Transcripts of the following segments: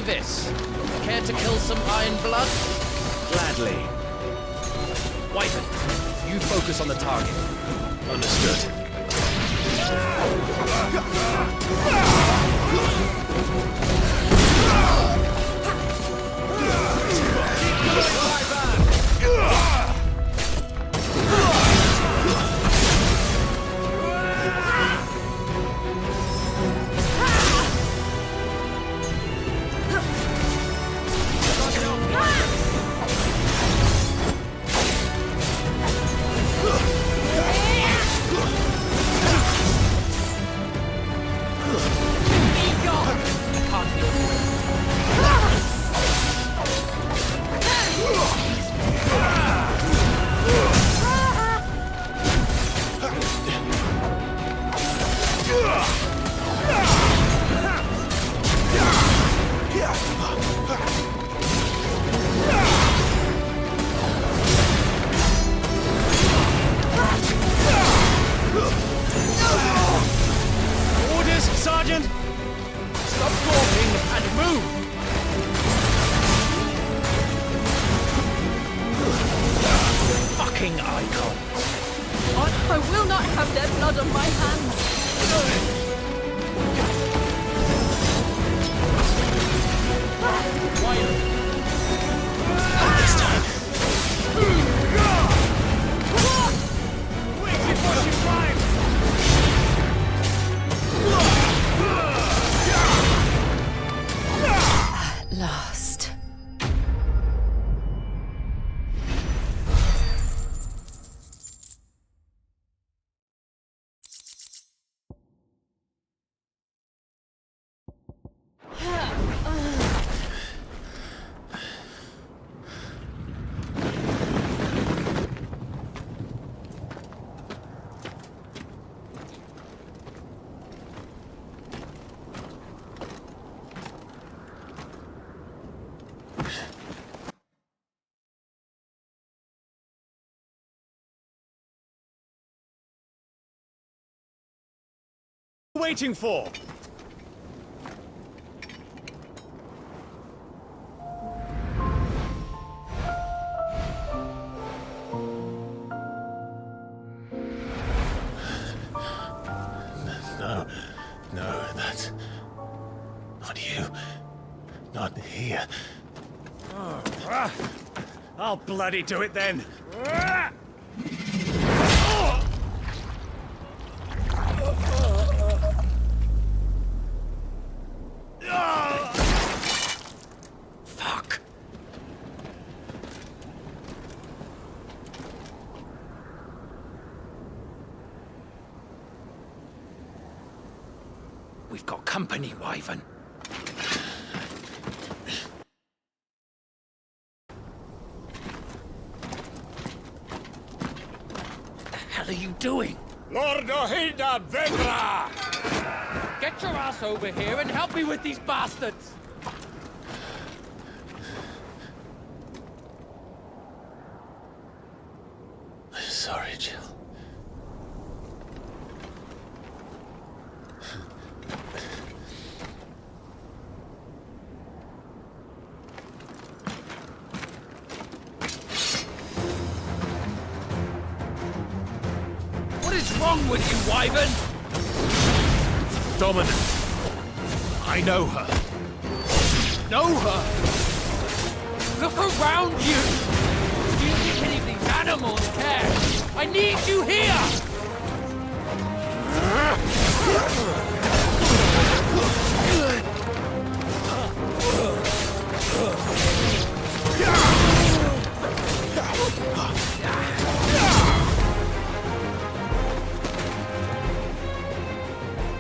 Davis. Care to kill some Iron Blood? Gladly. Wyvern, you focus on the target. Understood. Orders, Sergeant! Stop talking and move! Fucking icons! I will not have their blood on my hands. This time. Quick before she climbs! At last. Waiting for? No, that's... not you. Not here. I'll bloody do it then. Fuck. We've got company, Wyvern. The hell are you doing? Lord Ohida Vendra! Get your ass over here and help me with these bastards! I'm sorry, Jill. What is wrong with you, Wyvern? Dominant. I know her. Know her? Look around you! Do you think any of these animals care? I need you here!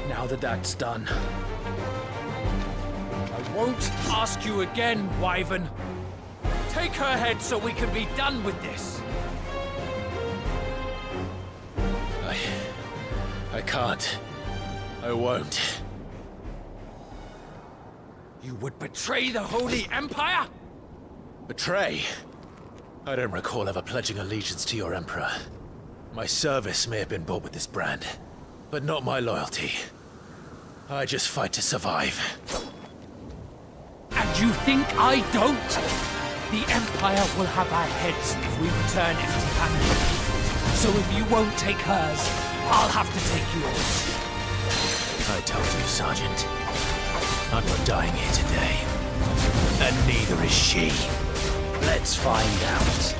Now that that's done, I won't ask you again, Wyvern. Take her head so we can be done with this. I can't. I won't. You would betray the Holy Empire? Betray? I don't recall ever pledging allegiance to your Emperor. My service may have been bought with this brand, but not my loyalty. I just fight to survive. And you think I don't? The Empire will have our heads if we return empty-handed. So if you won't take hers, I'll have to take yours. I told you, Sergeant. I'm not dying here today. And neither is she. Let's find out.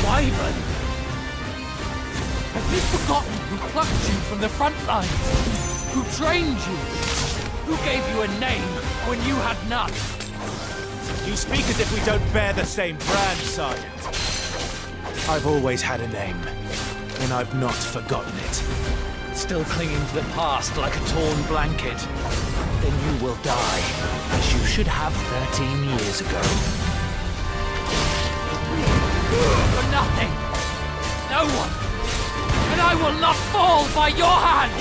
Wyvern! Have you forgotten who plucked you from the front lines? Who trained you? Who gave you a name when you had none? You speak as if we don't bear the same brand, Sergeant. I've always had a name, and I've not forgotten it. Still clinging to the past like a torn blanket. Then you will die, as you should have 13 years ago. For nothing! No one! And I will not fall by your hand!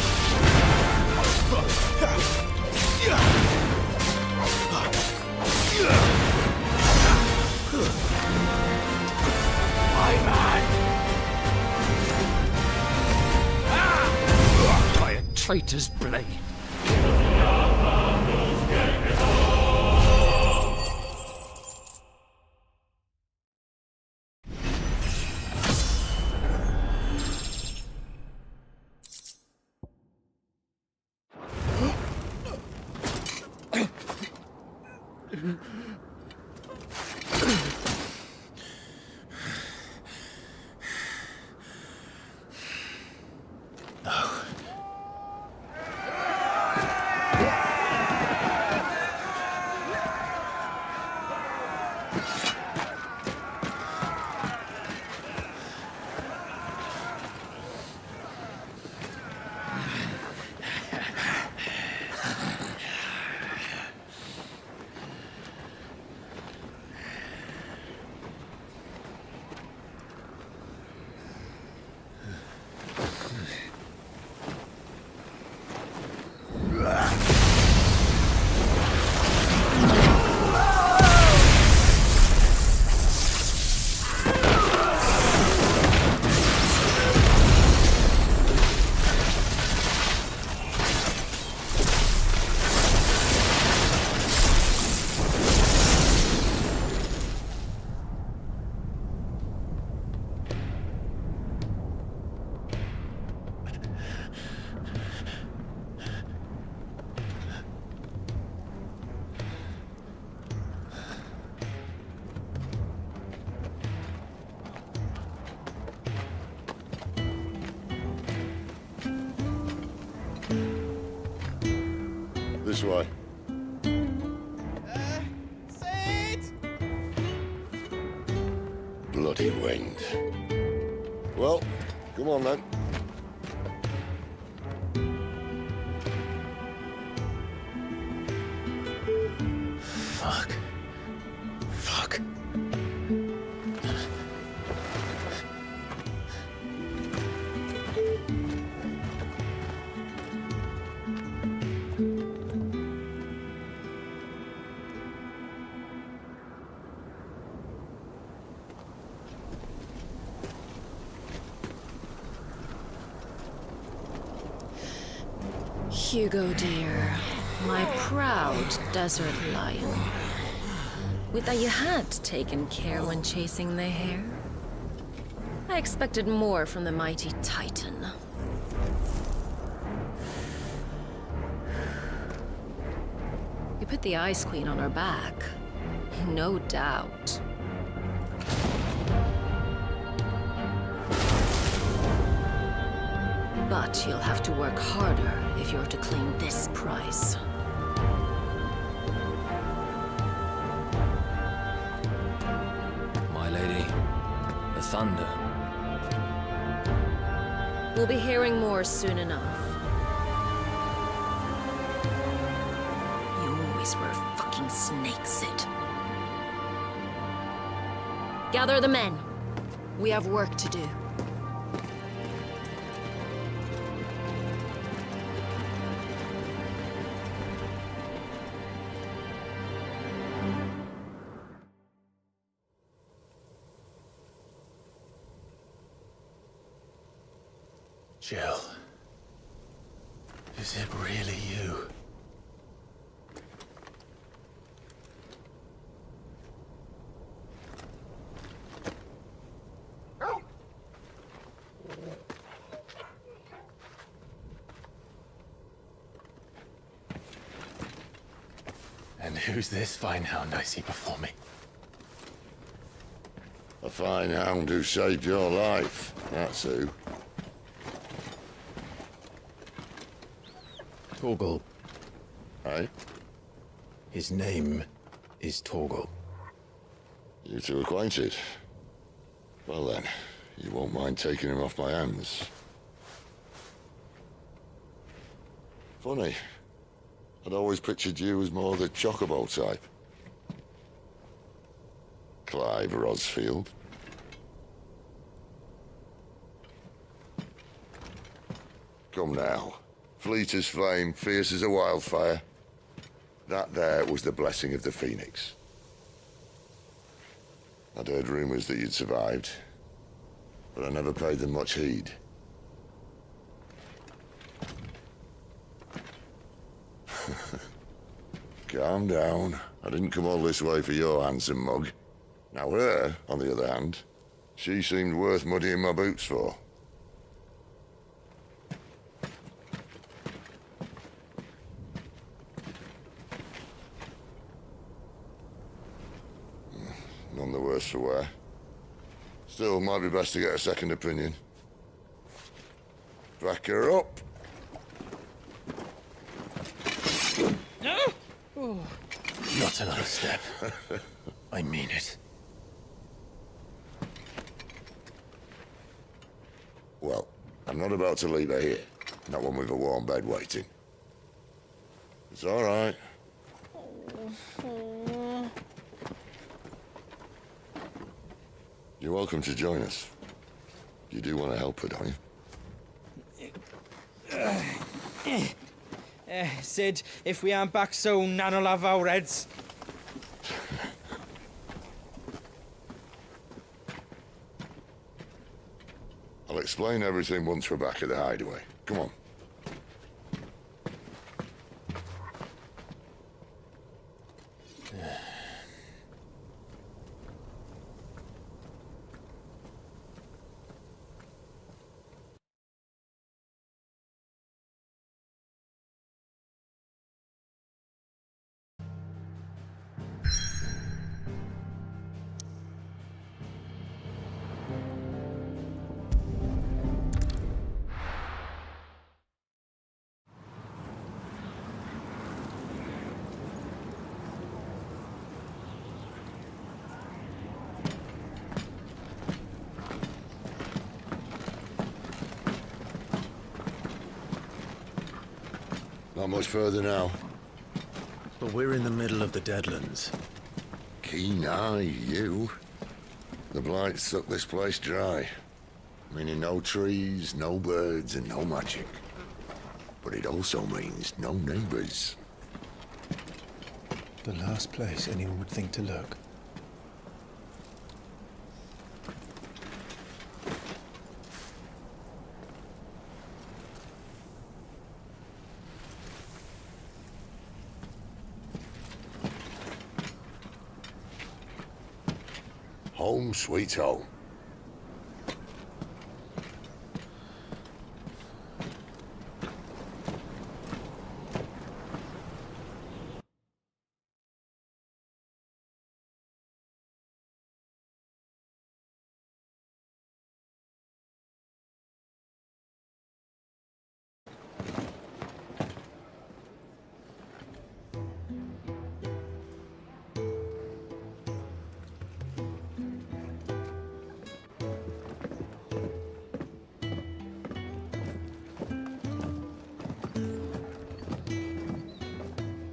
My man! By a traitor's blade. This way. Bloody wind. Well, come on then. Fuck. Fuck. Hugo, dear, my proud desert lion. Would that you had taken care when chasing the hare? I expected more from the mighty Titan. You put the Ice Queen on her back, no doubt. But you'll have to work harder if you're to claim this prize. My lady, the thunder. We'll be hearing more soon enough. You always were a fucking snake, Sid. Gather the men. We have work to do. Jill. Is it really you? And who's this fine hound I see before me? A fine hound who saved your life, that's who. Torgal. Eh? His name is Torgal. You two acquainted? Well then, you won't mind taking him off my hands. Funny. I'd always pictured you as more the chocobo type. Clive Redfield. Come now. Fleet as flame, fierce as a wildfire. That there was the blessing of the Phoenix. I'd heard rumors that you'd survived, but I never paid them much heed. Calm down. I didn't come all this way for your handsome mug. Now her, on the other hand, she seemed worth muddying my boots for. None the worse for wear. Still, might be best to get a second opinion. Back her up. Not another step. I mean it. Well, I'm not about to leave her here. Not one with a warm bed waiting. It's all right. You're welcome to join us. You do want to help her, don't you? Sid, if we aren't back soon, Nan'll have our heads. I'll explain everything once we're back at the hideaway. Come on. Not much further now. But we're in the middle of the Deadlands. Keen eye, you. The blight sucked this place dry. Meaning no trees, no birds, and no magic. But it also means no neighbors. The last place anyone would think to look. Home sweet home.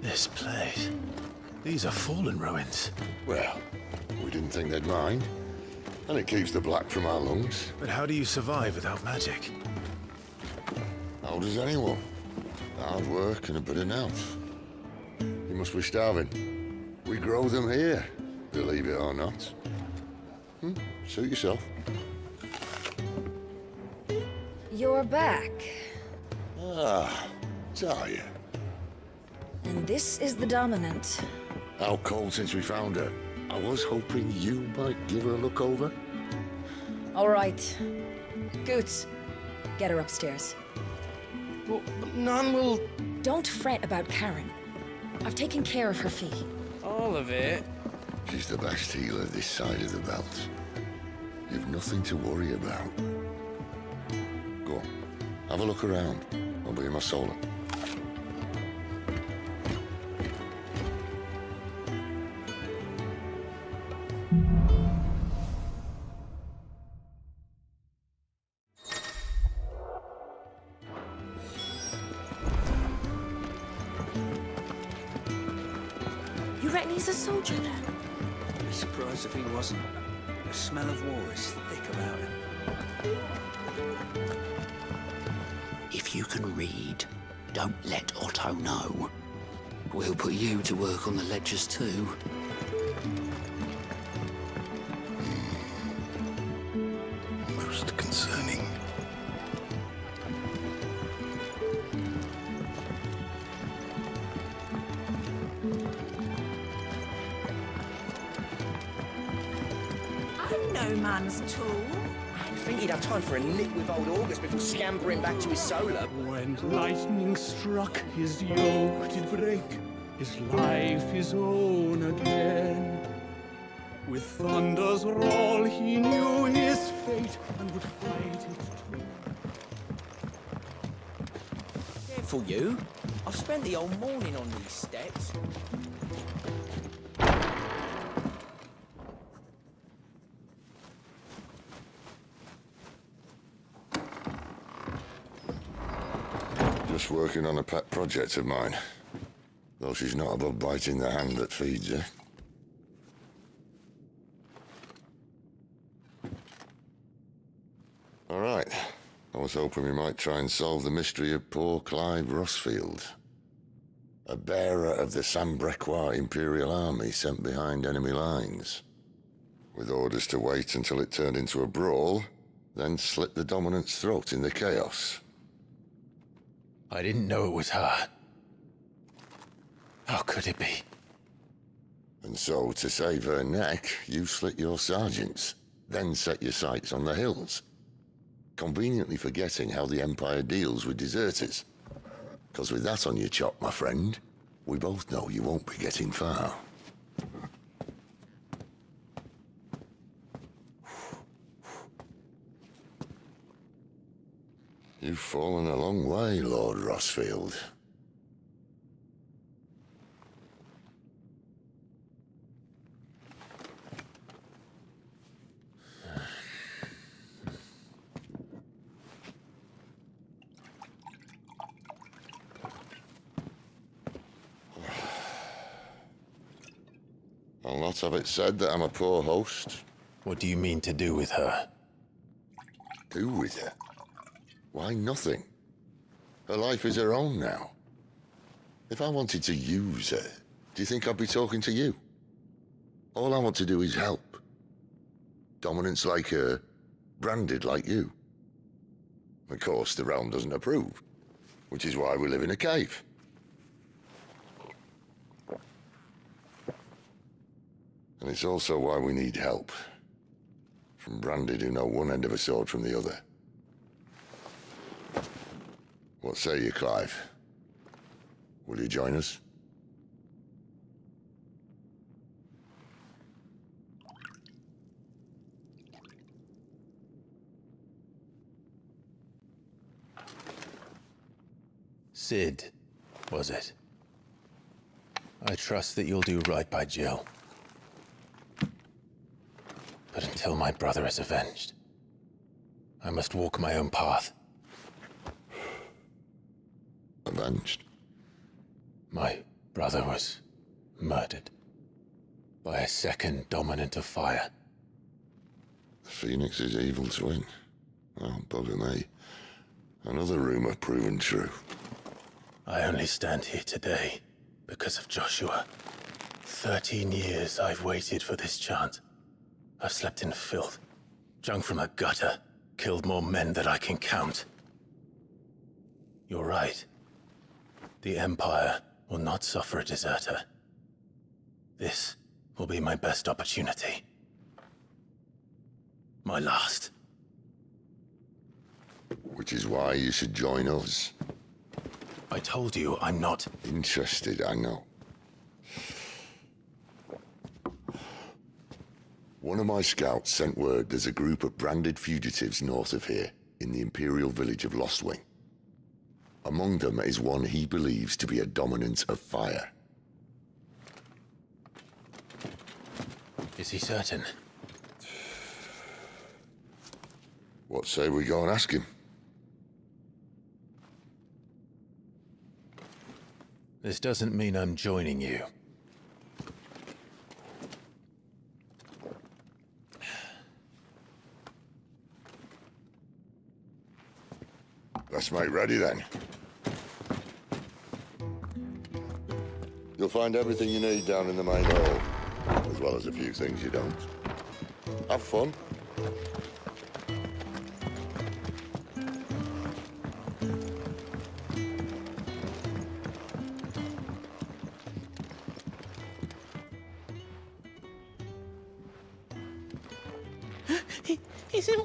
This place. These are fallen ruins. Well, we didn't think they'd mind. And it keeps the black from our lungs. But how do you survive without magic? How does anyone? Hard work and a bit of nous. You must be starving. We grow them here, believe it or not. Suit yourself. You're back. Ah, Talia. And this is the Dominant. Out cold since we found her. I was hoping you might give her a look over. All right. Goots, get her upstairs. Well, none will... Don't fret about Karen. I've taken care of her fee. All of it? She's the best healer this side of the belt. You've nothing to worry about. Go on, have a look around. I'll be in my solo. You reckon he's a soldier then? I'd be surprised if he wasn't. The smell of war is thick about him. If you can read, don't let Otto know. We'll put you to work on the ledgers too. Most concerning. I'm no man's tool. I think he'd have time for a nip with old August before scampering back to his solar. When lightning struck, his yoke did break, his life his own again. With thunder's roll, he knew his fate and would fight it too. Careful, you. I've spent the whole morning on these steps. Just working on a pet project of mine. Though she's not above biting the hand that feeds her. All right. I was hoping we might try and solve the mystery of poor Clive Redfield. A bearer of the Sambrequois Imperial Army sent behind enemy lines. With orders to wait until it turned into a brawl, then slit the Dominant's throat in the chaos. I didn't know it was her. How could it be? And so, to save her neck, you slit your sergeants, then set your sights on the hills. Conveniently forgetting how the Empire deals with deserters. Because with that on your chop, my friend, we both know you won't be getting far. You've fallen a long way, Lord Redfield. I'll not have it said that I'm a poor host. What do you mean to do with her? Do with her? Why, nothing. Her life is her own now. If I wanted to use her, do you think I'd be talking to you? All I want to do is help. Dominants like her, branded like you. Of course, the realm doesn't approve, which is why we live in a cave. And it's also why we need help. From branded who know one end of a sword from the other. What say you, Clive? Will you join us? Sid, was it? I trust that you'll do right by Jill. But until my brother is avenged, I must walk my own path. Avenged? My brother was murdered by a second Dominant of Fire. The Phoenix's evil twin. Oh, bugger me. Another rumor proven true. I only stand here today because of Joshua. 13 years I've waited for this chance. I've slept in filth, drunk from a gutter, killed more men than I can count. You're right. The Empire will not suffer a deserter. This will be my best opportunity. My last. Which is why you should join us. I told you I'm not interested, I know. One of my scouts sent word there's a group of branded fugitives north of here, in the Imperial village of Lostwing. Among them is one he believes to be a dominant of fire. Is he certain? What say we go and ask him? This doesn't mean I'm joining you. Let's make ready then. You'll find everything you need down in the main hall, as well as a few things you don't. Have fun. He's in...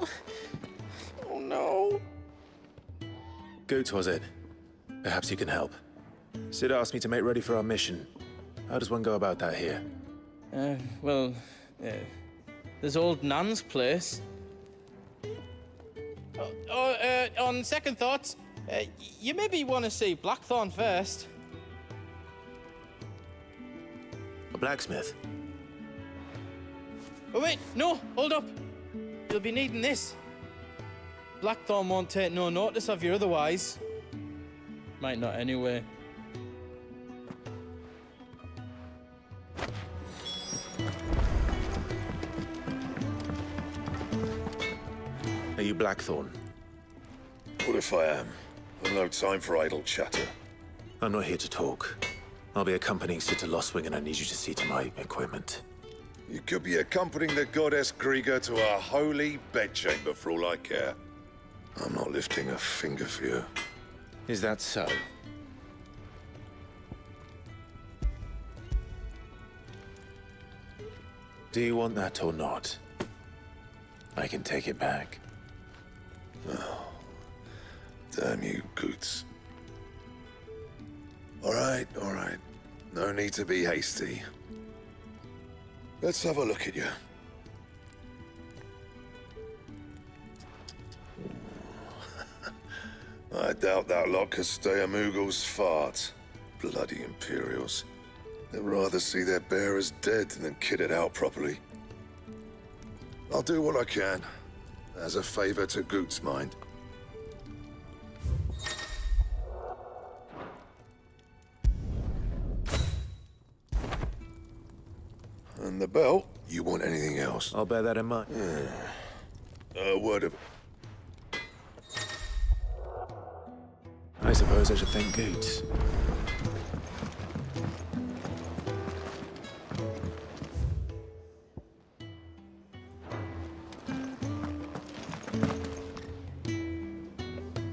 Oh no. Goots, was it? Perhaps you can help. Sid asked me to make ready for our mission. How does one go about that here? Well, there's old Nan's place. On second thoughts, you maybe want to see Blackthorn first. A blacksmith? Oh wait, no, hold up. You'll be needing this. Blackthorn won't take no notice of you otherwise. Might not anyway. Are you Blackthorn? What if I am? I've no time for idle chatter. I'm not here to talk. I'll be accompanying Sid to Lostwing, and I need you to see to my equipment. You could be accompanying the goddess Krieger to our holy bedchamber for all I care. I'm not lifting a finger for you. Is that so? Do you want that or not? I can take it back. Oh, damn you, Goots. All right. No need to be hasty. Let's have a look at you. I doubt that lot could stay a Moogle's fart. Bloody Imperials. They'd rather see their bearers dead than kitted out properly. I'll do what I can, as a favor to Goot's mind. And the belt? You want anything else? I'll bear that in mind. A word of... I suppose I should thank Goots.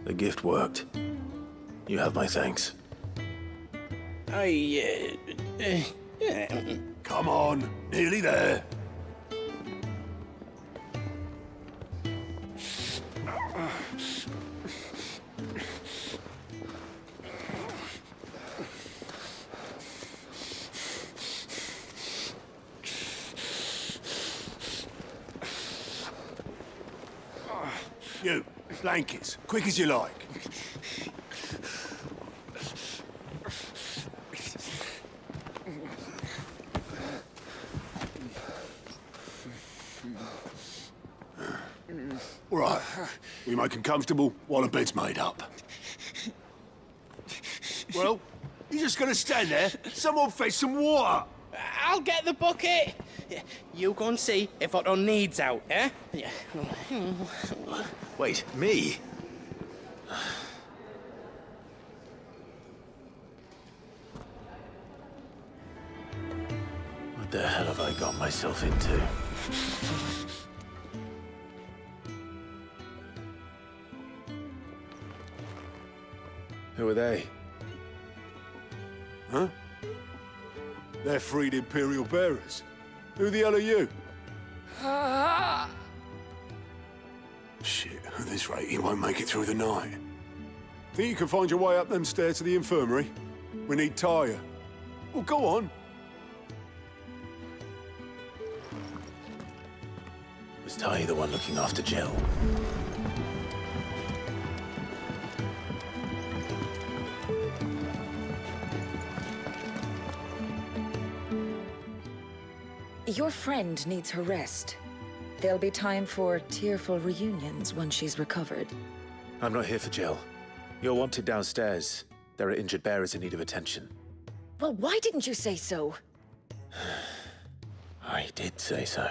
The gift worked. You have my thanks. Come on, nearly there. You, blankets, quick as you like. All right, we make them comfortable while the bed's made up. Well, you just gonna stand there? Someone fetch some water. I'll get the bucket. You go and see if Otto needs out, eh? Wait, me? What the hell have I got myself into? Who are they? Huh? They're freed Imperial bearers. Who the hell are you? Shit, at this rate, he won't make it through the night. Think you can find your way up them stairs to the infirmary? We need Tyre. Well, go on. Was Ty the one looking after Jill? Your friend needs her rest. There'll be time for tearful reunions once she's recovered. I'm not here for Jill. You're wanted downstairs. There are injured bearers in need of attention. Well, why didn't you say so? I did say so.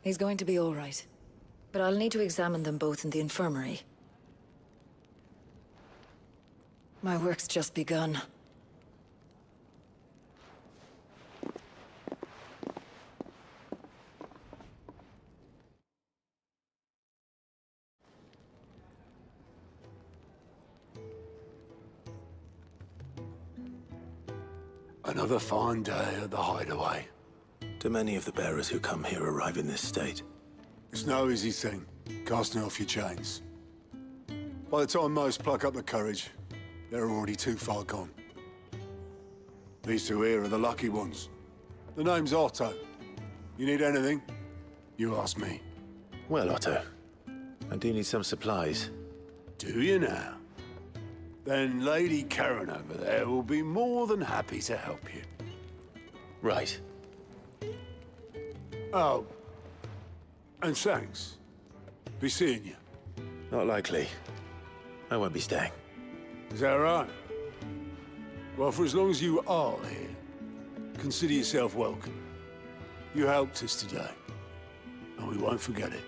He's going to be all right. But I'll need to examine them both in the infirmary. My work's just begun. Another fine day at the hideaway. Do many of the bearers who come here arrive in this state? It's no easy thing, casting off your chains. By the time most pluck up the courage, they're already too far gone. These two here are the lucky ones. The name's Otto. You need anything? You ask me. Well, Otto, I do need some supplies. Do you now? Then Lady Karen over there will be more than happy to help you. Right. Oh. And thanks. Be seeing you. Not likely. I won't be staying. Is that right? Well, for as long as you are here, consider yourself welcome. You helped us today, and we won't forget it.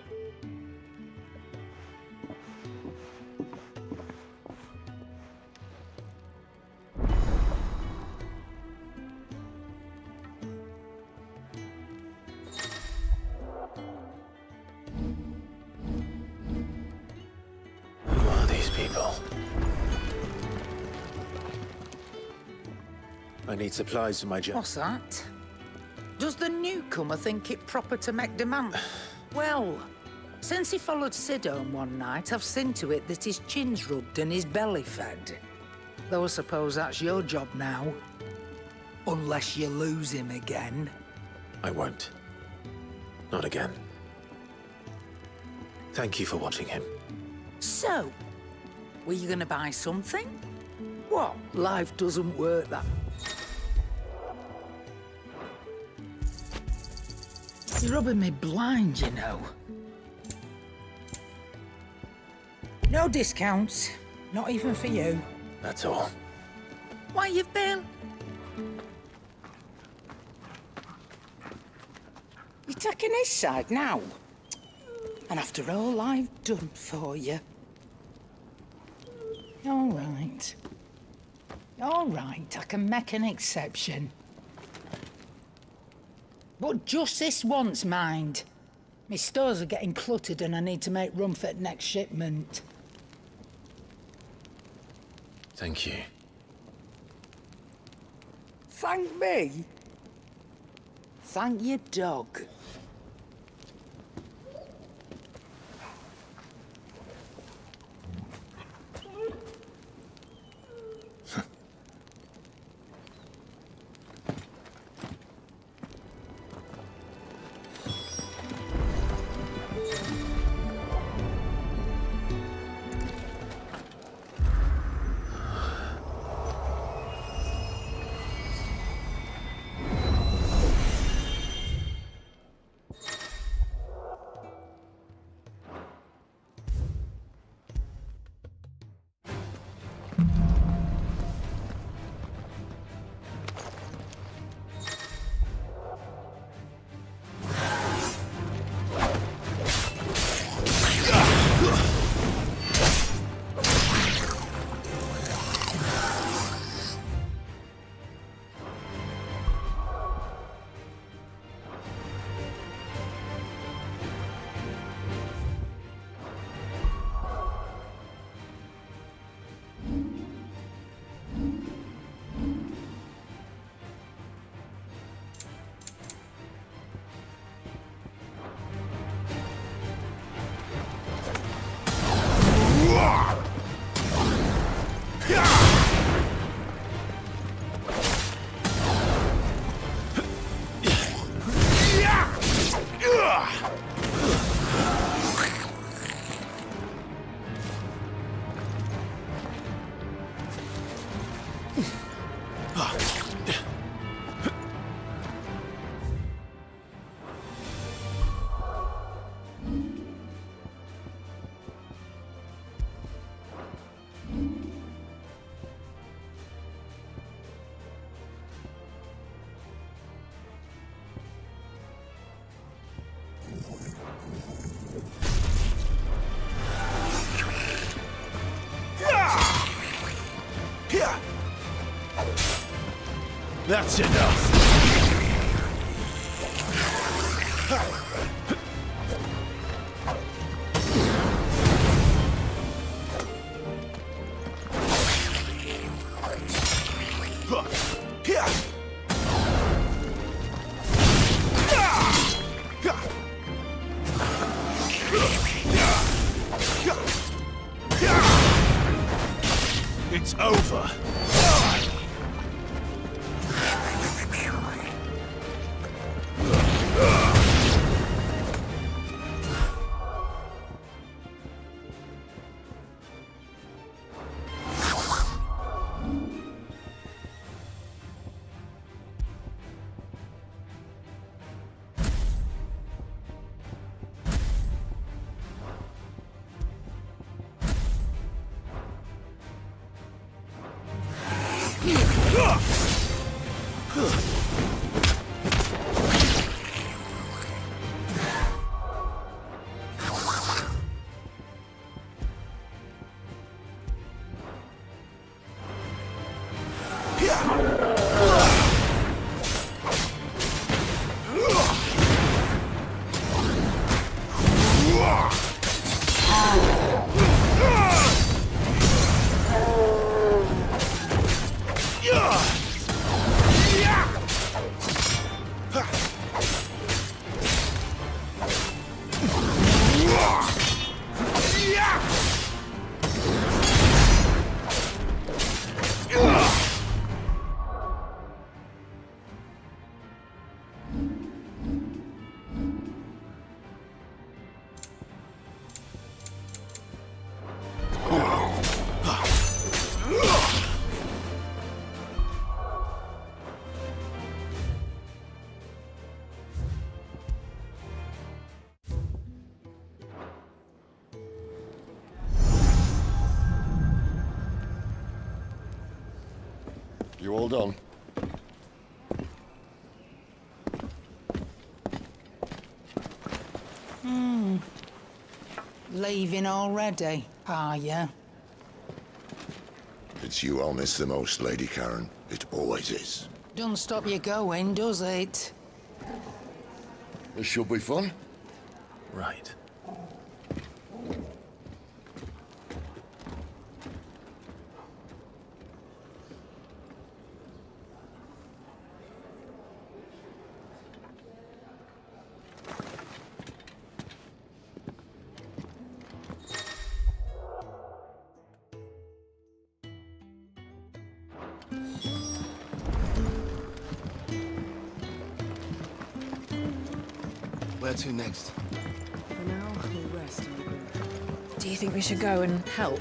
Who are these people? I need supplies for my job. What's that? Does the newcomer think it proper to make demand? Well, since he followed Sid home one night, I've seen to it that his chin's rubbed and his belly fed. Though I suppose that's your job now. Unless you lose him again. I won't. Not again. Thank you for watching him. So, were you gonna buy something? What? Life doesn't work that... You're rubbing me blind, you know. No discounts. Not even for you. That's all. Why, you've been... You're taking his side now? And after all I've done for you. All right. All right, I can make an exception. But just this once, mind. My stores are getting cluttered and I need to make room for the next shipment. Thank you. Thank me? Thank your dog. That's enough. It's over. You all done? Leaving already, are ya? It's you I'll miss the most, Lady Karen. It always is. Don't stop you going, does it? This should be fun. Right. Where to next? For now, we'll rest in the group. Do you think we should go and help?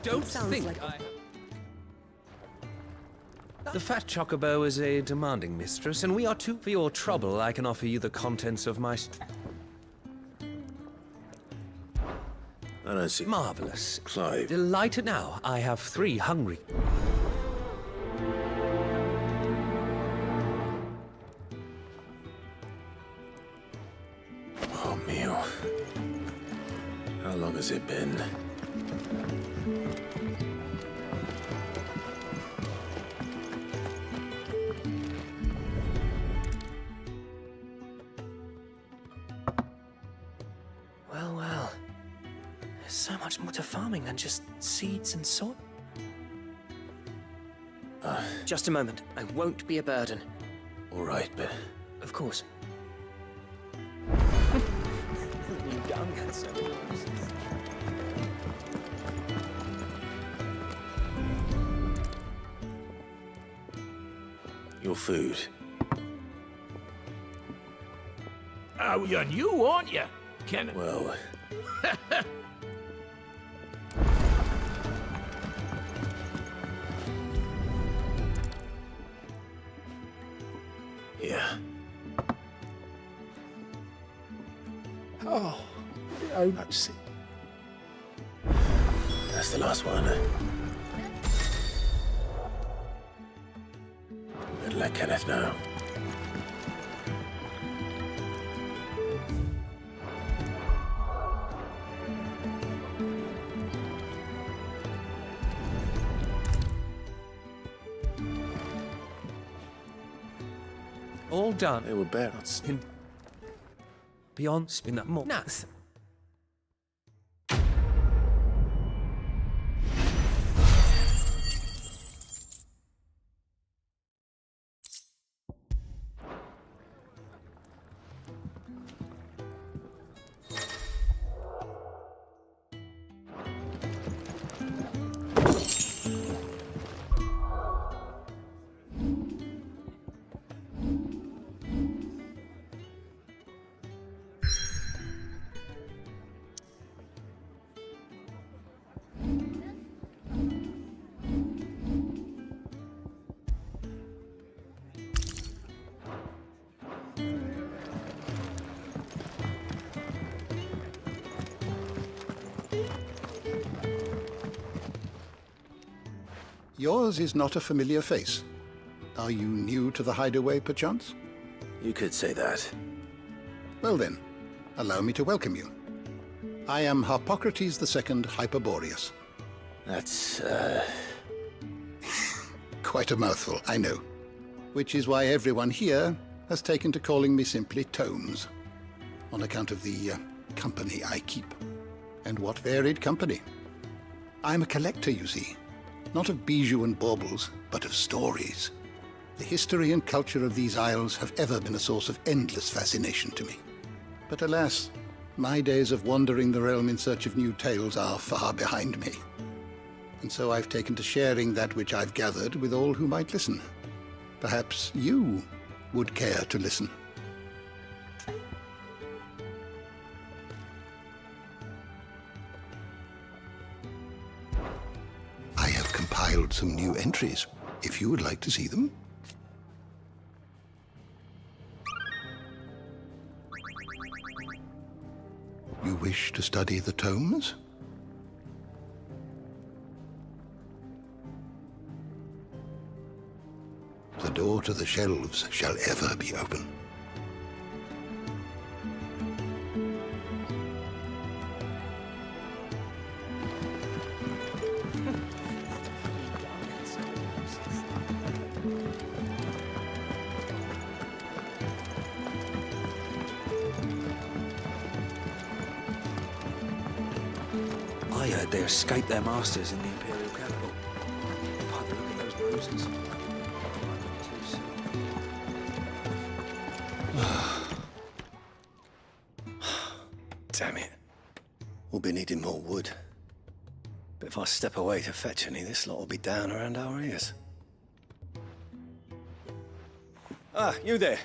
Don't Sounds think like I... The fat chocobo is a demanding mistress, and we are too. For your trouble, I can offer you the contents of my... I don't see... Marvelous. Clive. Delighted now. I have 3 hungry... Oh, meal. How long has it been? Well, well. There's so much more to farming than just seeds and soil. Just a moment. I won't be a burden. All right, but... Of course. Your food. Oh, you're new, aren't you? Well... yeah. Oh, Let's see. That's the last one. Better let Kenneth know. All done. They were barrels. Beyond spin that more. Nuts. Yours is not a familiar face. Are you new to the hideaway, perchance? You could say that. Well then, allow me to welcome you. I am Harpocrates II Hyperboreus. That's, Quite a mouthful, I know. Which is why everyone here has taken to calling me simply Tomes, on account of the company I keep. And what varied company. I'm a collector, you see. Not of bijou and baubles, but of stories. The history and culture of these isles have ever been a source of endless fascination to me. But alas, my days of wandering the realm in search of new tales are far behind me. And so I've taken to sharing that which I've gathered with all who might listen. Perhaps you would care to listen. I have compiled some new entries, if you would like to see them. You wish to study the tomes? The door to the shelves shall ever be open. I heard they escaped their masters in the Imperial capital. By the look at those bruises. Damn it. We'll be needing more wood. But if I step away to fetch any, this lot will be down around our ears. Ah, you there.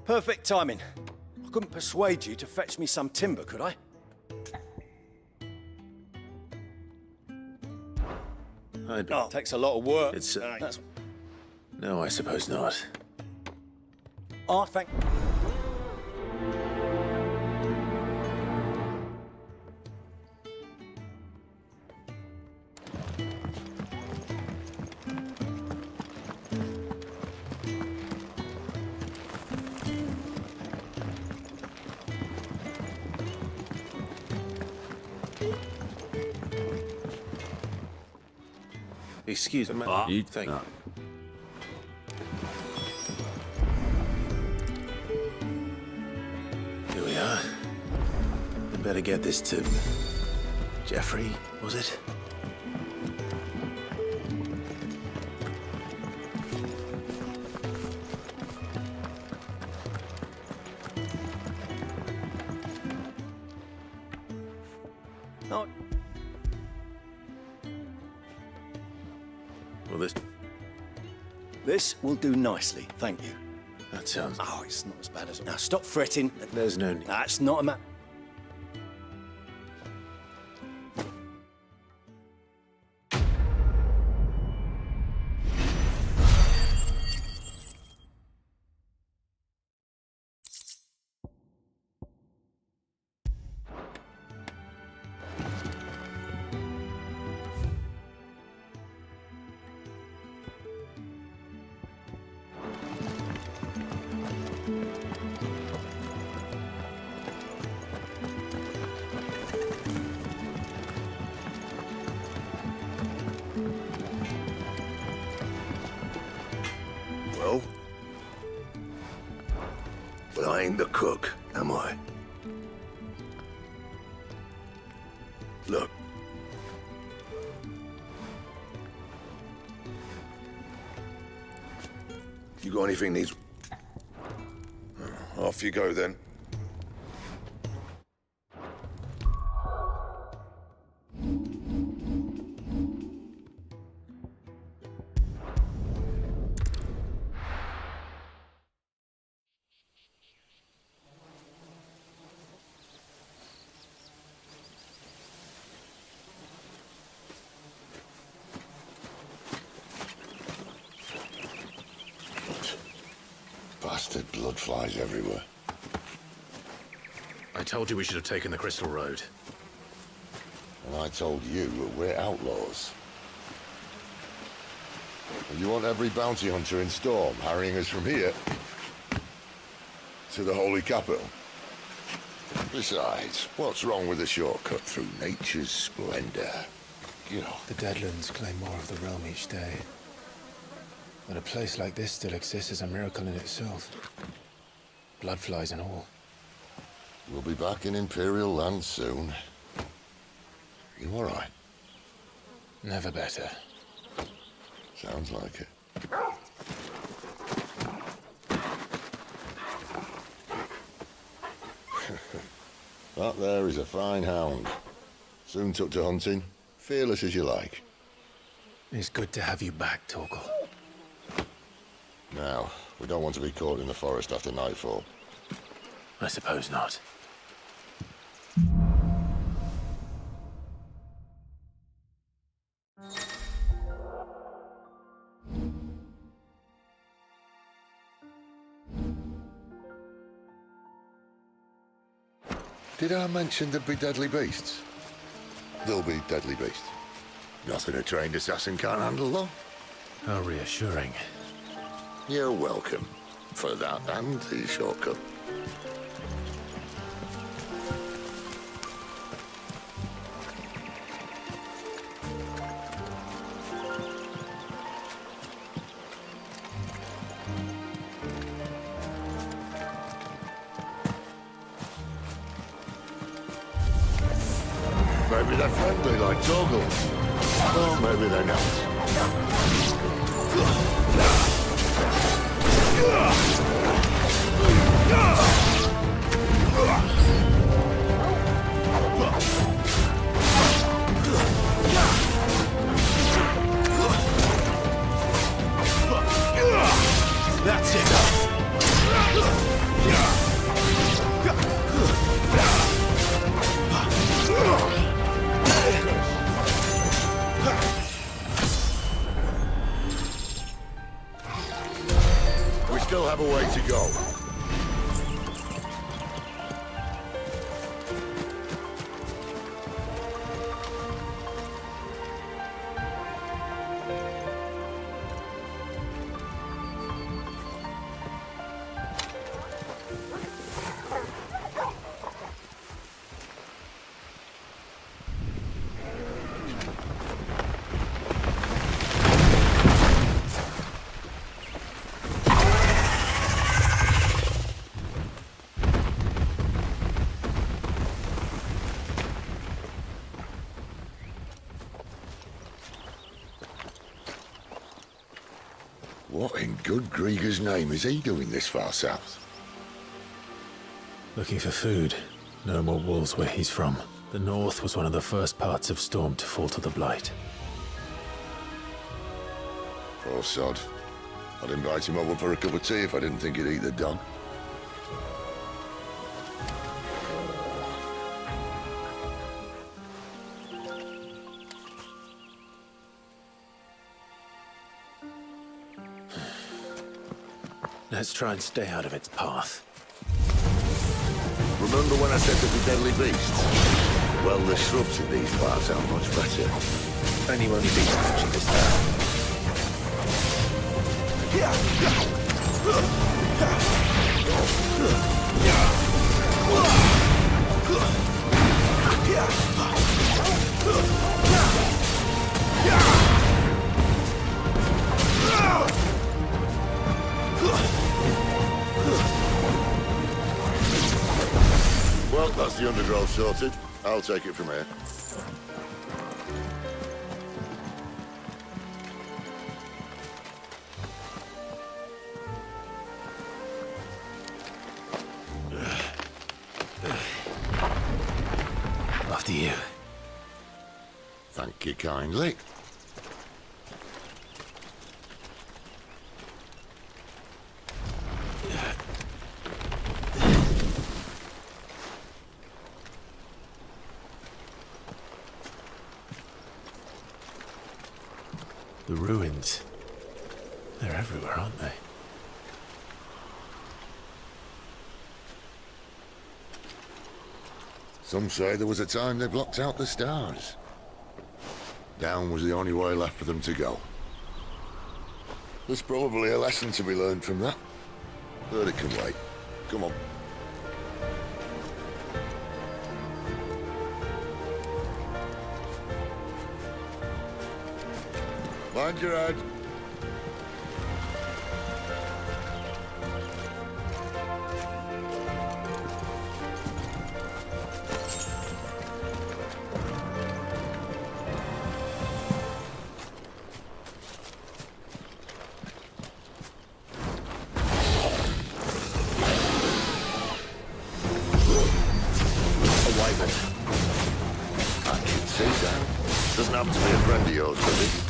Perfect timing. I couldn't persuade you to fetch me some timber, could I? Oh, takes a lot of work. It's, That's... No, I suppose not. Oh, thank... Excuse me. Thank you. Here we are. I better get this to Jeffrey, was it? No. Well, This will do nicely, thank you. That sounds... Oh, it's not as bad as... Now, stop fretting. There's no need. That's not a matter... to cook, am I? Look. You got anything needs... Off you go, then. Bastard blood flies everywhere. I told you we should have taken the Crystal Road. And I told you that we're outlaws. And you want every bounty hunter in Storm harrying us from here to the Holy Capital? Besides, what's wrong with a shortcut through nature's splendor? You know. The Deadlands claim more of the realm each day. But a place like this still exists is a miracle in itself. Bloodflies and all. We'll be back in Imperial land soon. You all right? Never better. Sounds like it. That there is a fine hound. Soon took to hunting. Fearless as you like. It's good to have you back, Torgal. Now, we don't want to be caught in the forest after nightfall. I suppose not. Did I mention there'd be deadly beasts? There'll be deadly beasts. Nothing a trained assassin can't handle, though. How reassuring. You're welcome. For that and the shortcut. Maybe they're friendly like Torgal. Or maybe they're not. That's it. We still have a way to go. What in good Grieger's name is he doing this far south? Looking for food. No more wolves where he's from. The north was one of the first parts of Storm to fall to the Blight. Poor sod. I'd invite him over for a cup of tea if I didn't think he'd eat the dog. Let's try and stay out of its path. Remember when I said there'd be deadly beasts? Well, the shrubs in these parts are much better. Only beasts catching this down. Well, that's the undergrowth sorted. I'll take it from here. After you. Thank you kindly. The ruins. They're everywhere, aren't they? Some say there was a time they blocked out the stars. Down was the only way left for them to go. There's probably a lesson to be learned from that. But it can wait. Come on. Mind your head. Doesn't happen to be a friend of yours, does he?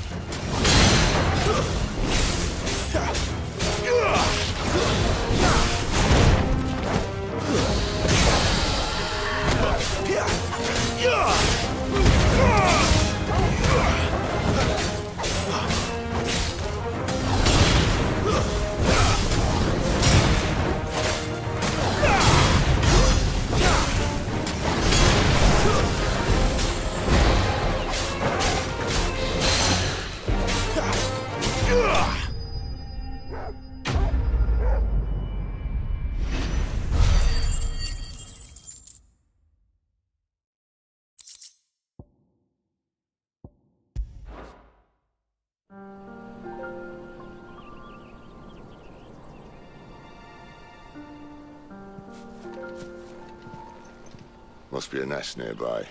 Must be a nest nearby.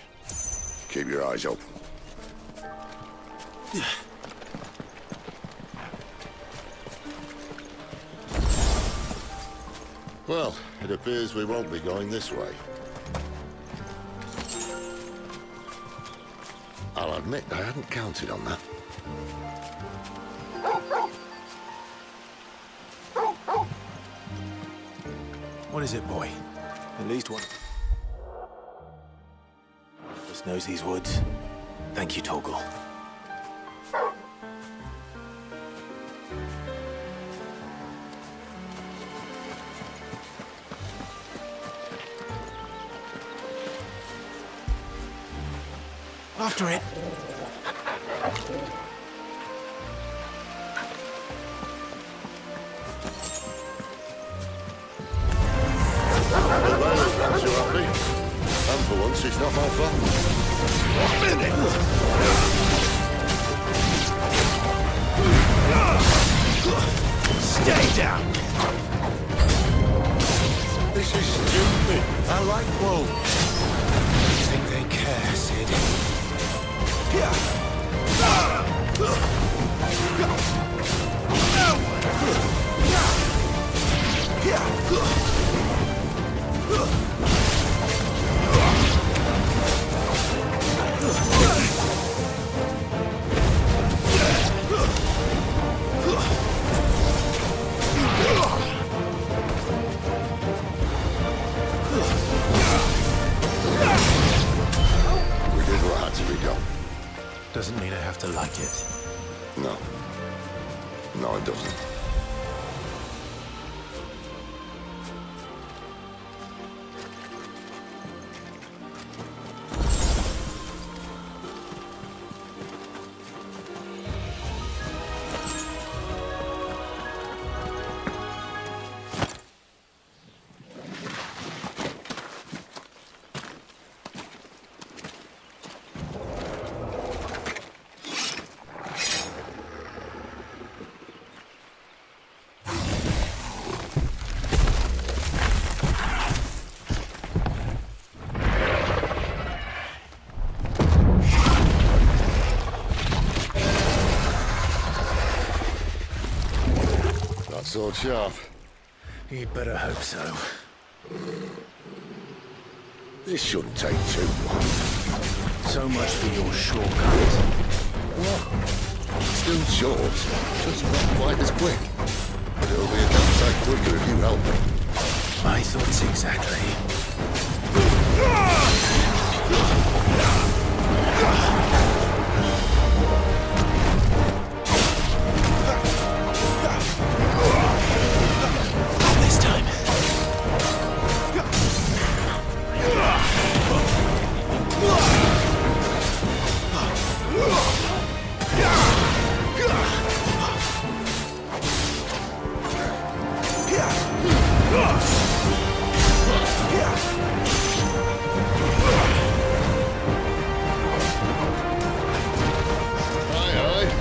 Keep your eyes open. Well, it appears we won't be going this way. I'll admit I hadn't counted on that. What is it, boy? At least one. Just knows these woods. Thank you, Torgal. After it. So happy. And for once, it's not my fault. Stay down! This is stupid. I like wolves. Think they care, Sid? We did what had to be done. Doesn't mean I have to like it. No. No, it doesn't. sword sharp. You'd better hope so. This shouldn't take too long. So much for your shortcut. What? Still short, just not quite as quick. But it'll be a damn sight quicker if you help me. My thoughts exactly. This time.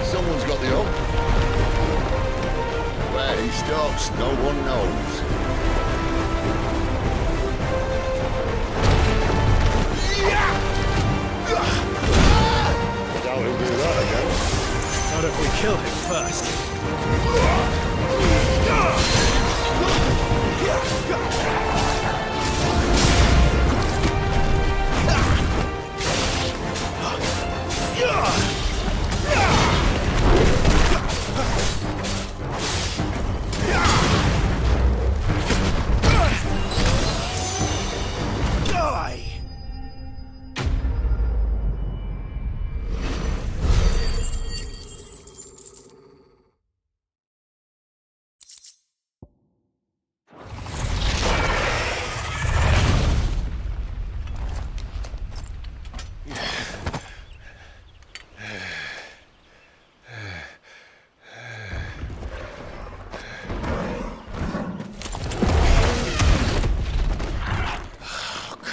Someone's got the hump. Where he stops, no one knows. I doubt he'll do that again. Not if we kill him first.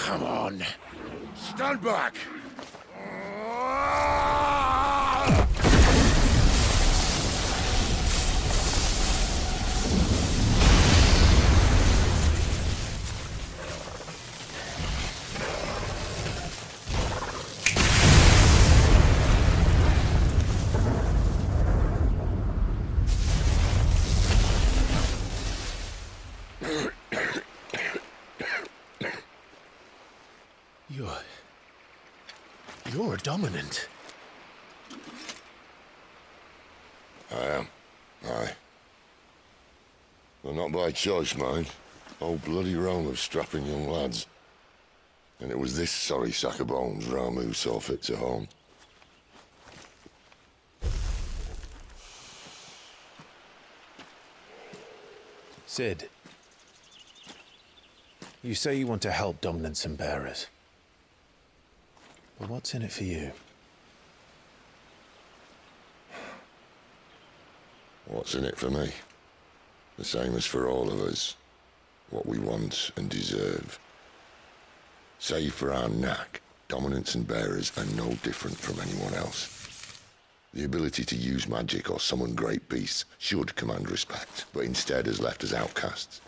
Come on. Stand back. You're a dominant. I am. Aye. Well, not by choice, mind. Whole bloody realm of strapping young lads. And it was this sorry sack of bones Ramu saw fit to home. Sid. You say you want to help dominants and bearers. But what's in it for you? What's in it for me? The same as for all of us. What we want and deserve. Save for our knack, dominants and bearers are no different from anyone else. The ability to use magic or summon great beasts should command respect, but instead has left us outcasts.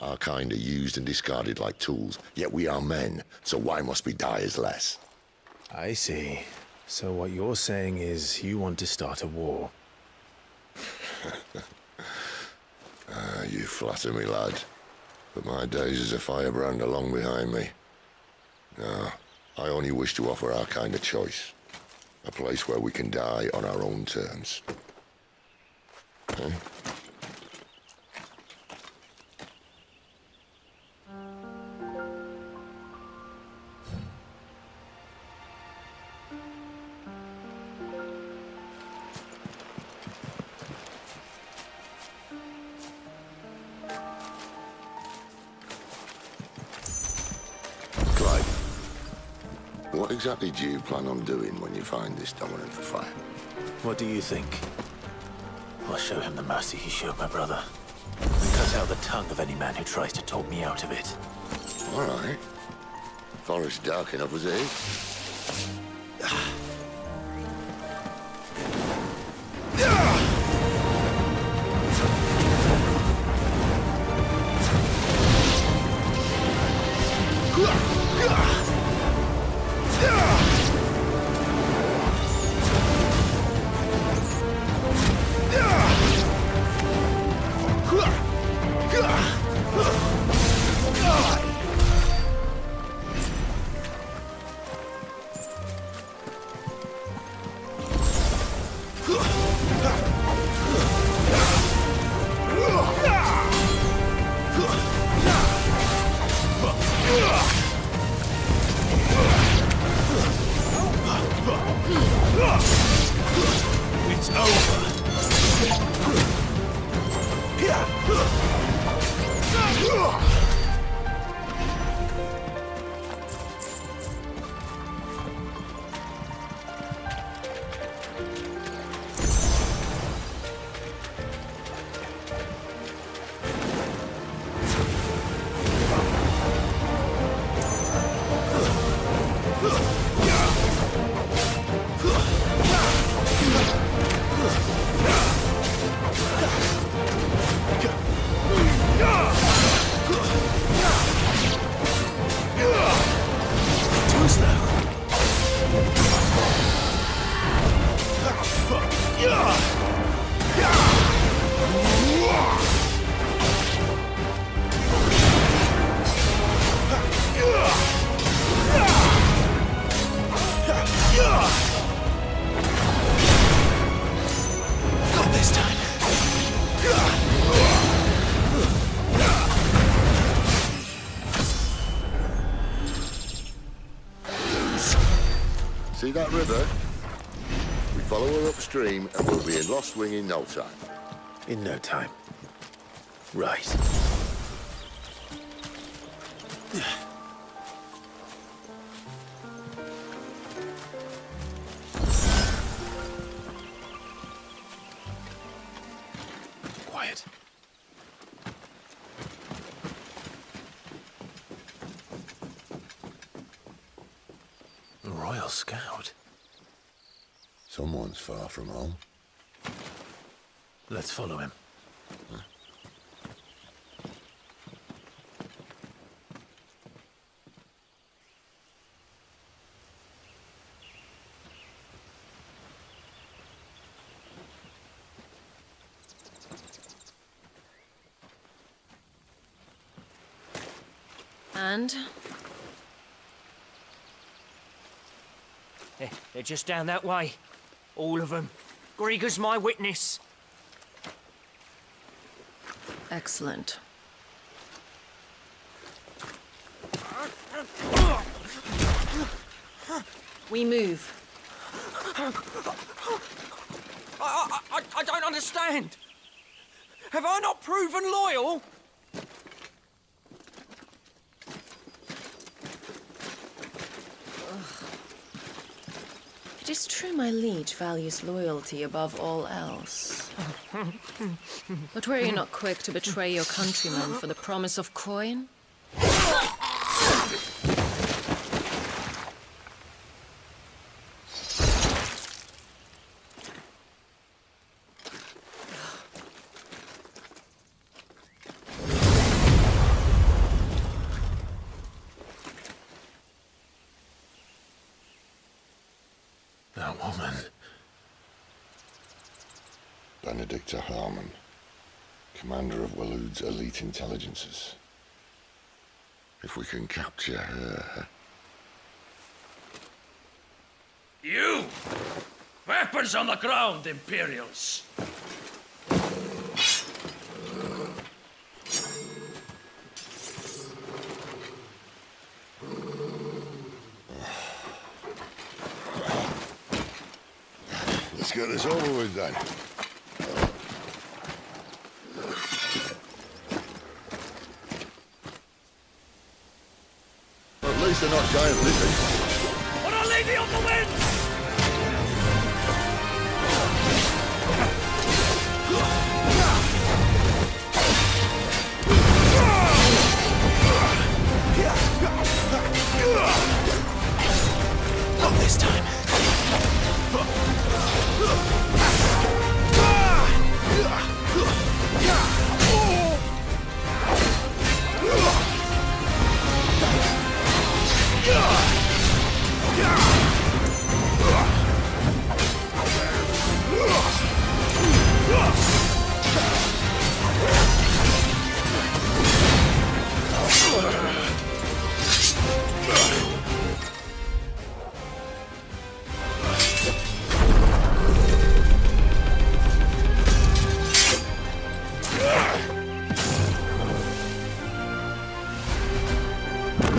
Our kind are used and discarded like tools, yet we are men, so why must we die as less? I see. So what you're saying is you want to start a war. You flatter me, lad. But my days as a firebrand are long behind me. No, I only wish to offer our kind a choice. A place where we can die on our own terms. Huh? Clive, what exactly do you plan on doing when you find this dominant for fire? What do you think? I'll show him the mercy he showed my brother. And cut out the tongue of any man who tries to talk me out of it. All right. Forest dark enough as it is. Too slow. Not this time. See that river? We follow her upstream and we'll be in Lost Wing in no time. In no time. Right. Quiet. A Royal Scout. Someone's far from home. Let's follow him. And? They're just down that way. All of them. Grieger's my witness. Excellent. We move. I don't understand. Have I not proven loyal? It is true my liege values loyalty above all else. But were you not quick to betray your countrymen for the promise of coin? That woman. Benedicta Harmon, commander of Waloed's elite intelligences. If we can capture her... You! Weapons on the ground, Imperials! Let's get this over with then. At least they're not giant lizards. On Our Lady of the Winds! Not this time.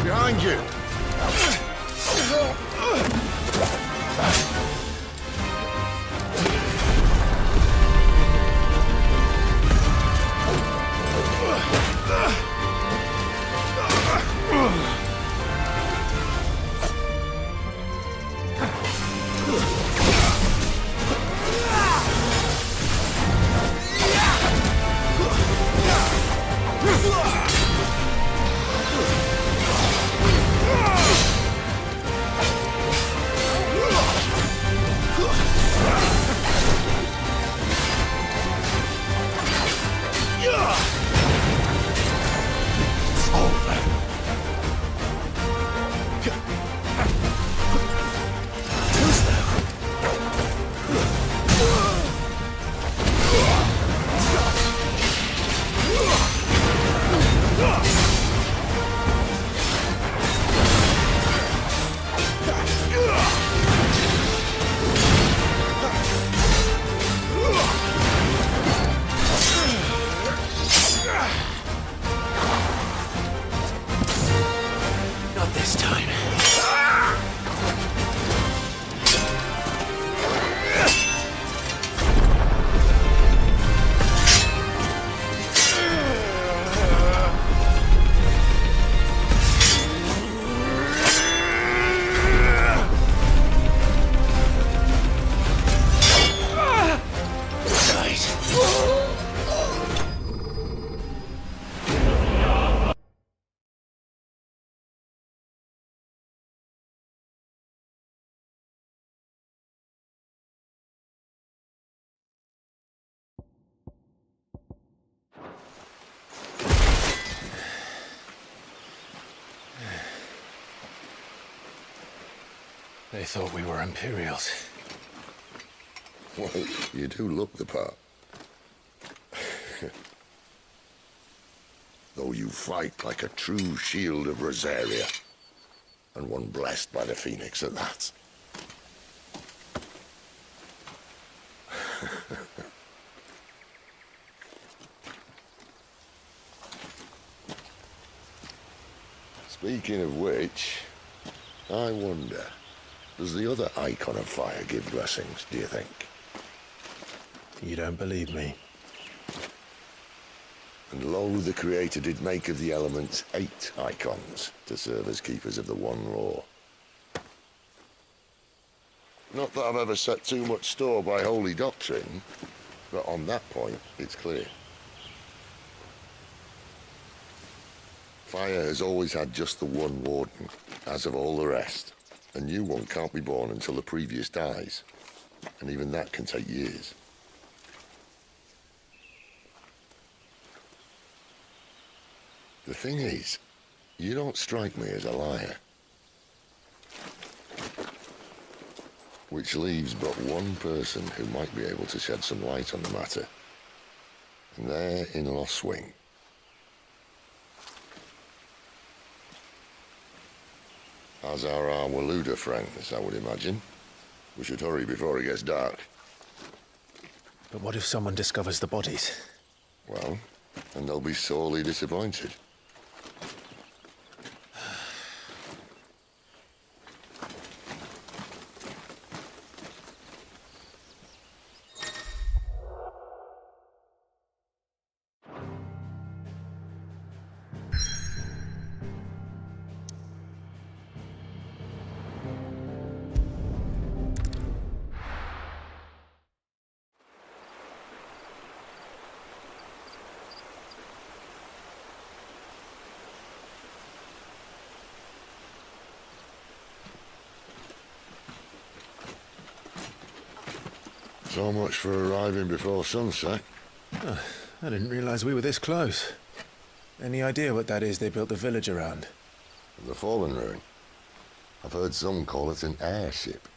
Behind you! They thought we were Imperials. Well, you do look the part. Though you fight like a true shield of Rosaria. And one blessed by the Phoenix at that. Speaking of which, I wonder, does the other icon of fire give blessings, do you think? You don't believe me? And lo, the Creator did make of the elements 8 icons to serve as keepers of the one law. Not that I've ever set too much store by holy doctrine, but on that point, it's clear. Fire has always had just the one warden, as of all the rest. A new one can't be born until the previous dies, and even that can take years. The thing is, you don't strike me as a liar. Which leaves but one person who might be able to shed some light on the matter. And they're in Lost Swing. As are our Waluda friends, I would imagine. We should hurry before it gets dark. But what if someone discovers the bodies? Well, and they'll be sorely disappointed. So much for arriving before sunset. Oh, I didn't realize we were this close. Any idea what that is they built the village around? The Fallen Ruin. I've heard some call it an airship.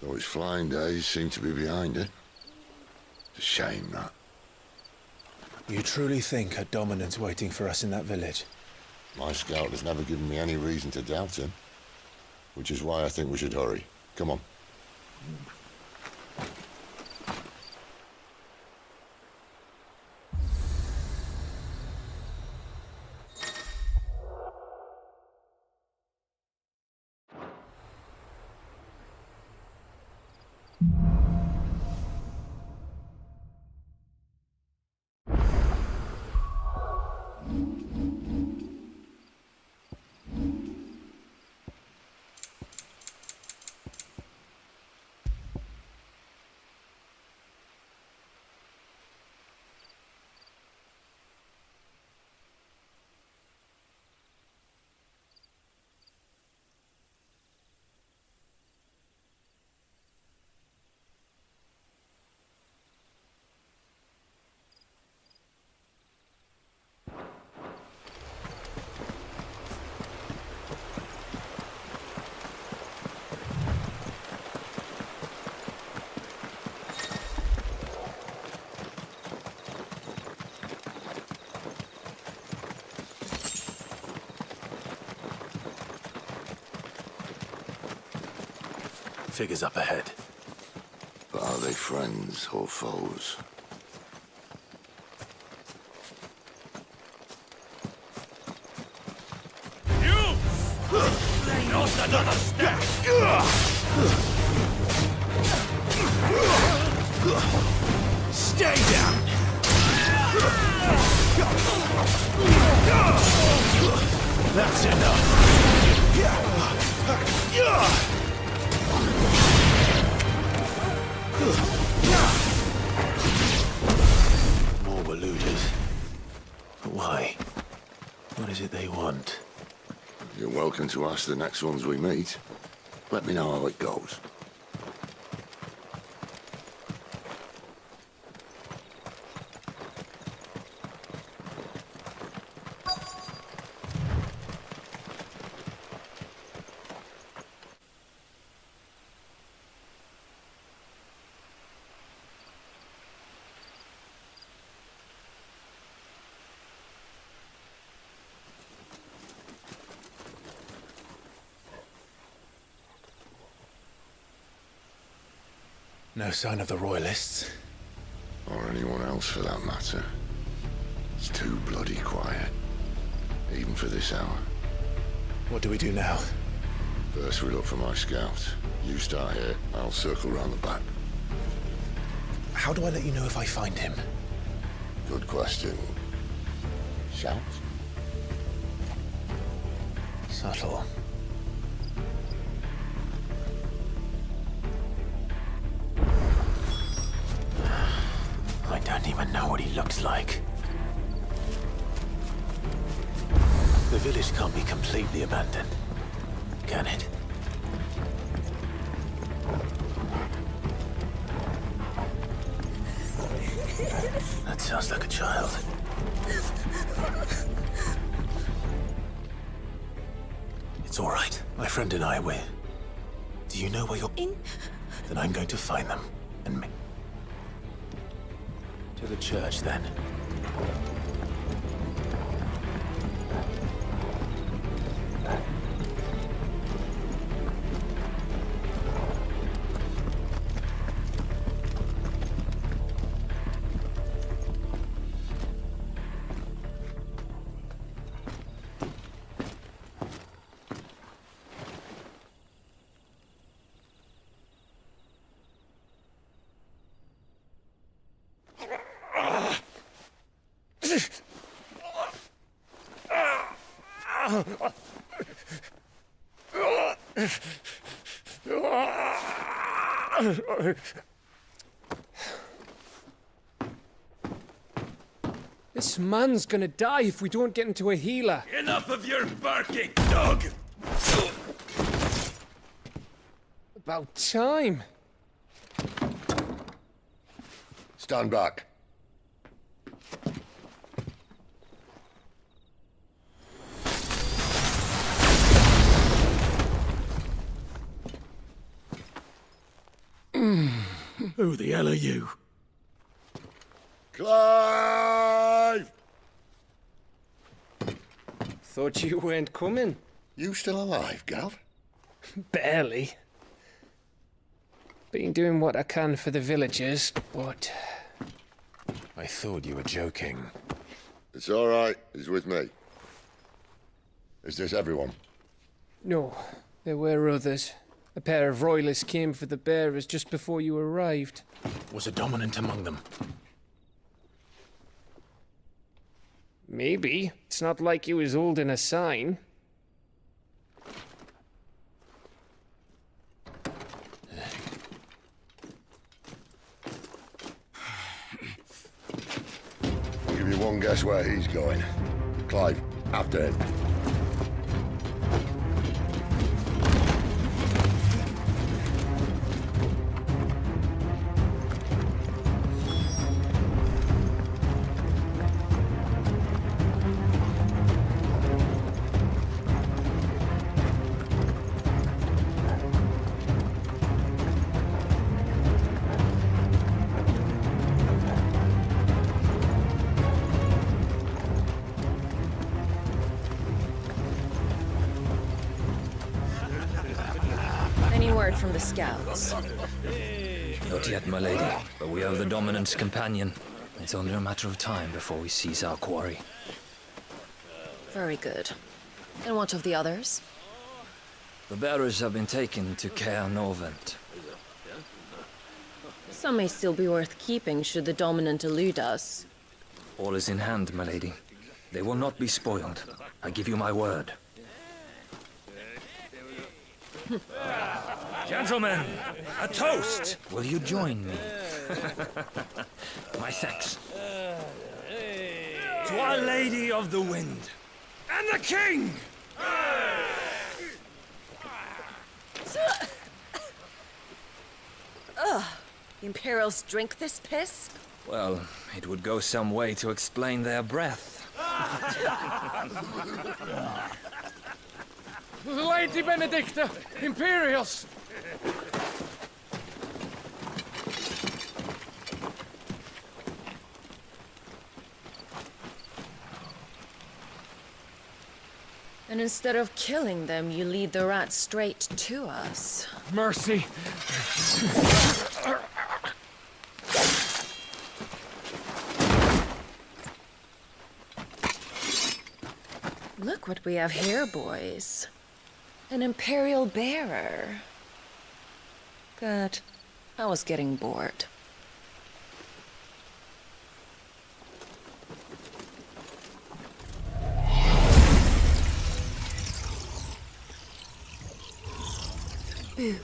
Though its flying days seem to be behind it. It's a shame, that. You truly think a dominant's waiting for us in that village? My scout has never given me any reason to doubt him. Which is why I think we should hurry. Come on. Figures up ahead. But are they friends or foes? You! Not another step! Stay down! That's enough! More Waludas. Why? What is it they want? You're welcome to ask the next ones we meet. Let me know how it goes. No sign of the Royalists. Or anyone else for that matter. It's too bloody quiet. Even for this hour. What do we do now? First we look for my scout. You start here, I'll circle round the back. How do I let you know if I find him? Good question. Shout? Subtle. I don't even know what he looks like. The village can't be completely abandoned, can it? That sounds like a child. It's all right. My friend and I, do you know where you're... Then I'm going to find them and to the church, then. This man's gonna die if we don't get into a healer. Enough of your barking, dog! About time. Stand back. Who the hell are you? Clive! Thought you weren't coming. You still alive, Gav? Barely. Been doing what I can for the villagers, but... I thought you were joking. It's all right. He's with me. Is this everyone? No, there were others. A pair of royalists came for the bearers just before you arrived. Was a dominant among them? Maybe. It's not like he was holding a sign. I'll give you one guess where he's going. Clive, after him. From the scouts. Not yet, my lady, but we have the Dominant's companion. It's only a matter of time before we seize our quarry. Very good. And what of the others? The bearers have been taken to Caer Novent. Some may still be worth keeping should the Dominant elude us. All is in hand, my lady. They will not be spoiled. I give you my word. Gentlemen, a toast! Will you join me? My thanks. To Our Lady of the Wind and the King! Ugh. The Imperials drink this piss? Well, it would go some way to explain their breath. Lady Benedicta! Imperials! And instead of killing them, you lead the rats straight to us. Mercy! what we have here, boys. An Imperial bearer. Good. I was getting bored. Boo.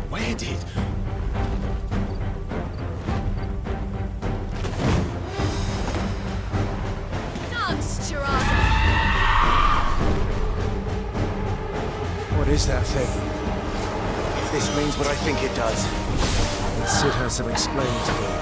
Where did? What is that thing? If this means what I think it does, then Sid has some explaining to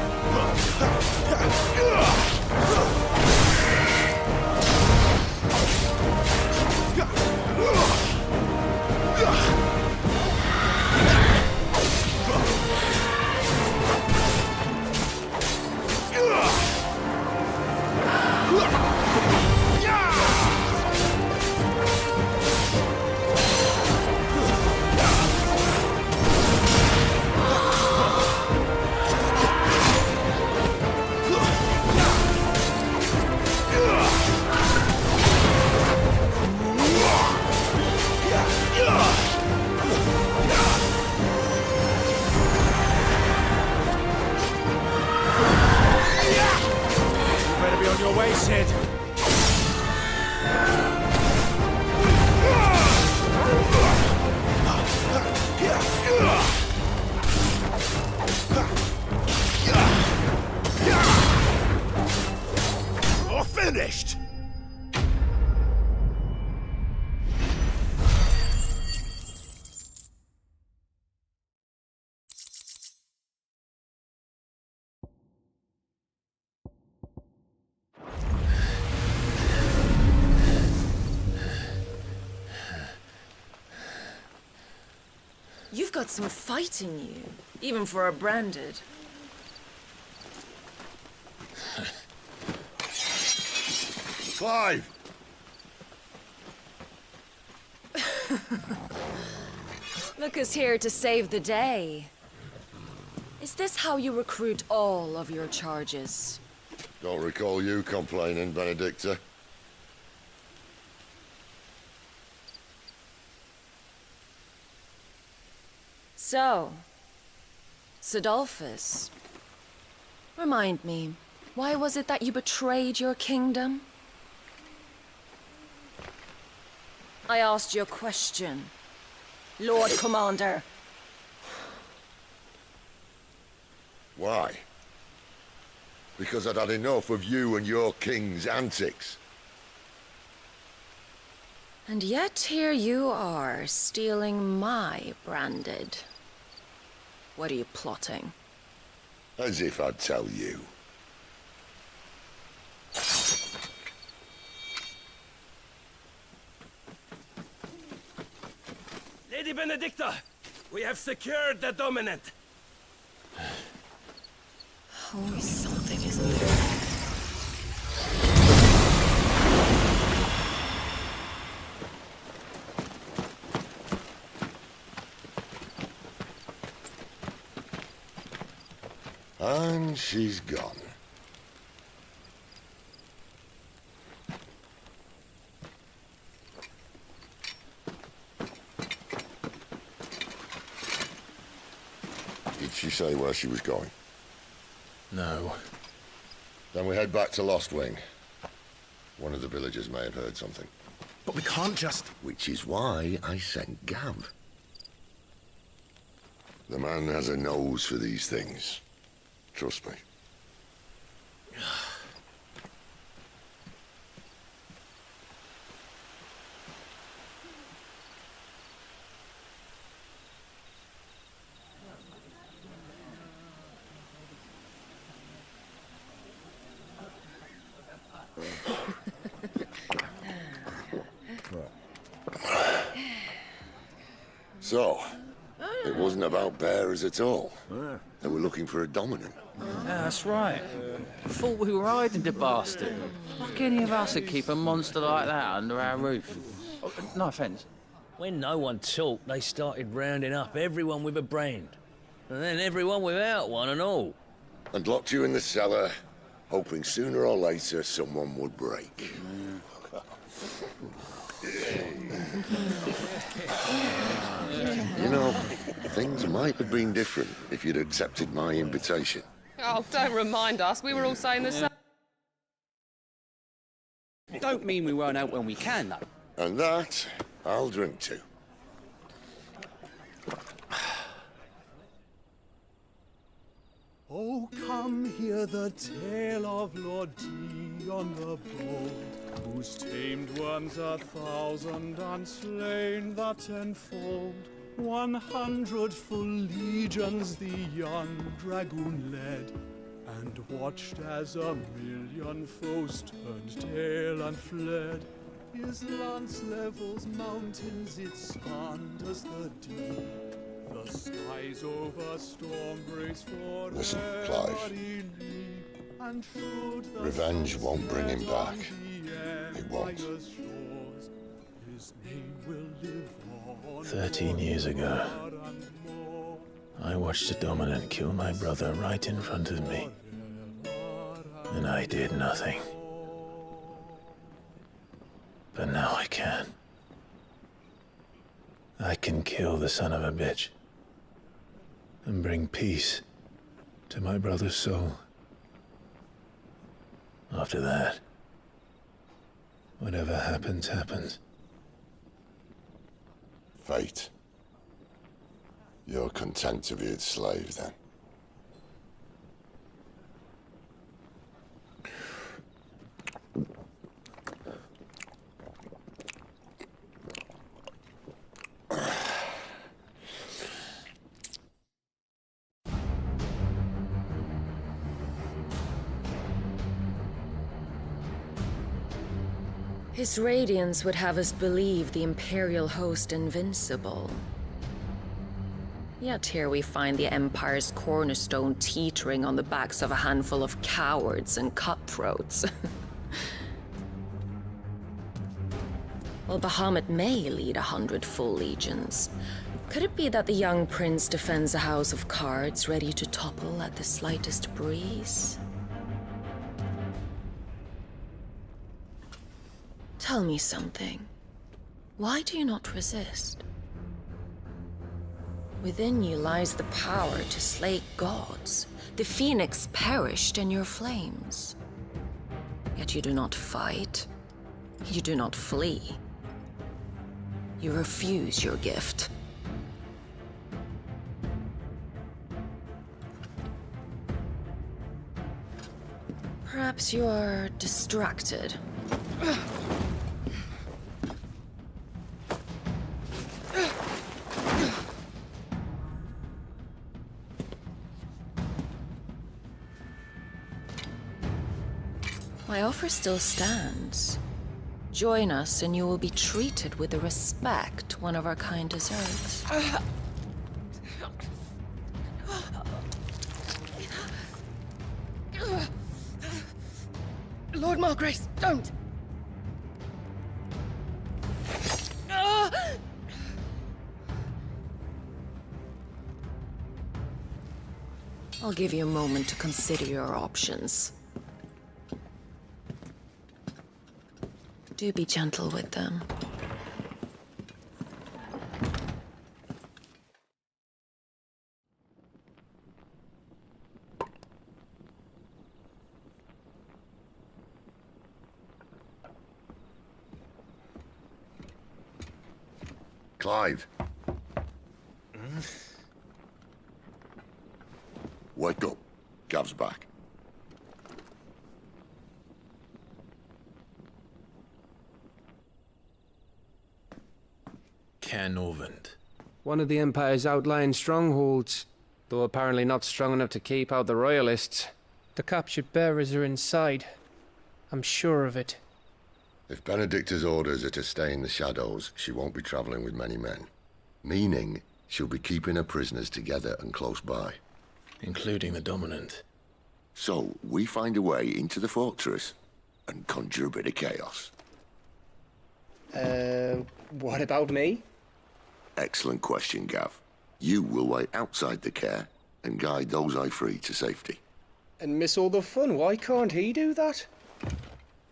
on your way, Sid. You're finished. You've got some fight in you, even for a branded. Clive! Look who's here to save the day. Is this how you recruit all of your charges? Don't recall you complaining, Benedicta. So, Sidolphus, remind me, why was it that you betrayed your kingdom? I asked you a question, Lord Commander. Why? Because I'd had enough of you and your king's antics. And yet here you are, stealing my branded. What are you plotting? As if I'd tell you. Lady Benedicta, we have secured the dominant. Always something, isn't there? And she's gone. Did she say where she was going? No. Then we head back to Lost Wing. One of the villagers may have heard something. But we can't just... Which is why I sent Gav. The man has a nose for these things. Trust me. So, it wasn't about bearers at all. They were looking for a dominant. Yeah, that's right. Thought we were hiding the bastard. Like any of us would keep a monster like that under our roof. Oh, no offence. When no one talked, they started rounding up everyone with a brand. And then everyone without one and all. And locked you in the cellar, hoping sooner or later someone would break. You know, things might have been different if you'd accepted my invitation. Oh, don't remind us. We were all saying the same. Don't mean we weren't out when we can, though. And that, I'll drink to. Oh, come hear the tale of Lord Dion the Bold, whose tamed ones 1,000 and slain the 10-fold. 100 full legions the young dragoon led, and watched as 1,000,000 foes turned tail and fled. His lance levels mountains, it sanders the deep. The skies over storm breaks for Listen, Clive. Revenge won't bring him back. It won't. 13 years ago, I watched a dominant kill my brother right in front of me. And I did nothing. But now I can. I can kill the son of a bitch and bring peace to my brother's soul. After that, whatever happens, happens. Fate. You're content to be its slave, then? His radiance would have us believe the Imperial host invincible. Yet here we find the Empire's cornerstone teetering on the backs of a handful of cowards and cutthroats. While Bahamut may lead 100 full legions, could it be that the young prince defends a house of cards ready to topple at the slightest breeze? Tell me something. Why do you not resist? Within you lies the power to slay gods. The phoenix perished in your flames. Yet you do not fight. You do not flee. You refuse your gift. Perhaps you are distracted. My offer still stands. Join us and you will be treated with the respect one of our kind deserves. Lord Margrace, don't! I'll give you a moment to consider your options. Do be gentle with them. Clive. Wake up. Gav's back. Canovant. One of the Empire's outlying strongholds, though apparently not strong enough to keep out the Royalists. The captured bearers are inside. I'm sure of it. If Benedicta's orders are to stay in the shadows, she won't be traveling with many men. Meaning, She'll be keeping her prisoners together and close by. Including the Dominant. So, we find a way into the fortress and conjure a bit of chaos. What about me? Excellent question, Gav. You will wait outside the care and guide those I free to safety. And miss all the fun. Why can't he do that?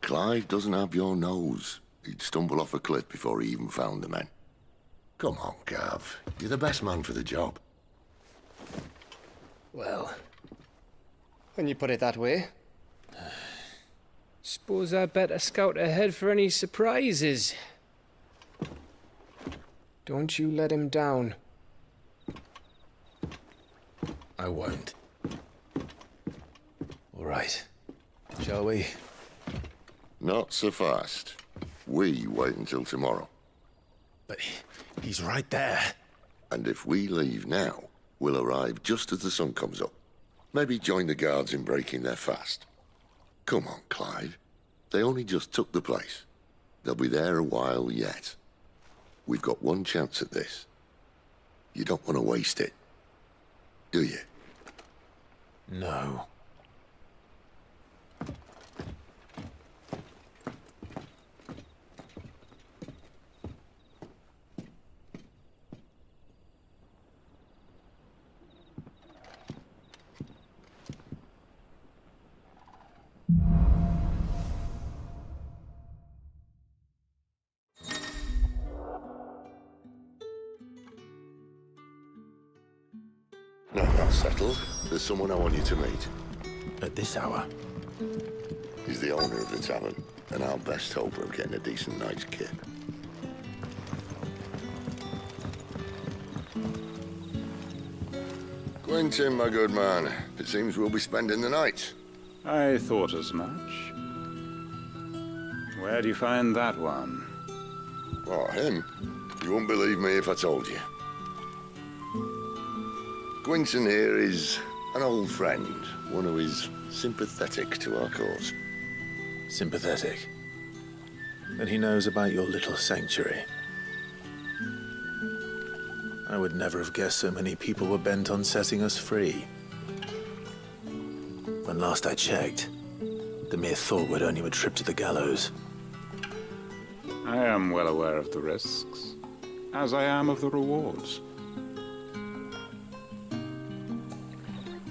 Clive doesn't have your nose. He'd stumble off a cliff before he even found the men. Come on, Gav. You're the best man for the job. Well, when you put it that way. Suppose I better scout ahead for any surprises. Don't you let him down. I won't. All right. Shall we? Not so fast. We wait until tomorrow. But he's right there. And if we leave now, we'll arrive just as the sun comes up. Maybe join the guards in breaking their fast. Come on, Clive. They only just took the place. They'll be there a while yet. We've got one chance at this. You don't want to waste it, do you? No. No, that's settled. There's someone I want you to meet. At this hour? He's the owner of the tavern, and our best hope of getting a decent night's kip. Quentin, my good man. It seems we'll be spending the night. I thought as much. Where do you find that one? Oh, him? You wouldn't believe me if I told you. Quentin here is an old friend, one who is sympathetic to our cause. Sympathetic? Then he knows about your little sanctuary. I would never have guessed so many people were bent on setting us free. When last I checked, the mere thought would earn you a trip to the gallows. I am well aware of the risks, as I am of the rewards.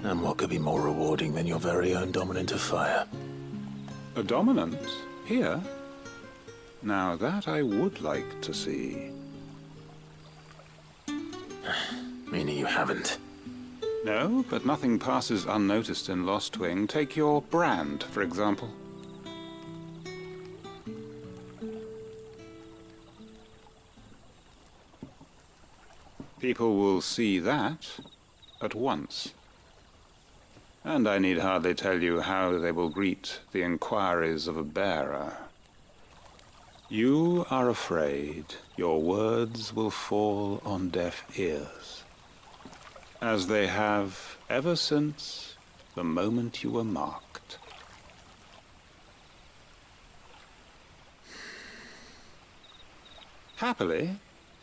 And what could be more rewarding than your very own Dominant of Fire? A Dominant? Here? Now that I would like to see. Meaning you haven't? No, but nothing passes unnoticed in Lost Wing. Take your brand, for example. People will see that at once. And I need hardly tell you how they will greet the inquiries of a bearer. You are afraid your words will fall on deaf ears, as they have ever since the moment you were marked. Happily,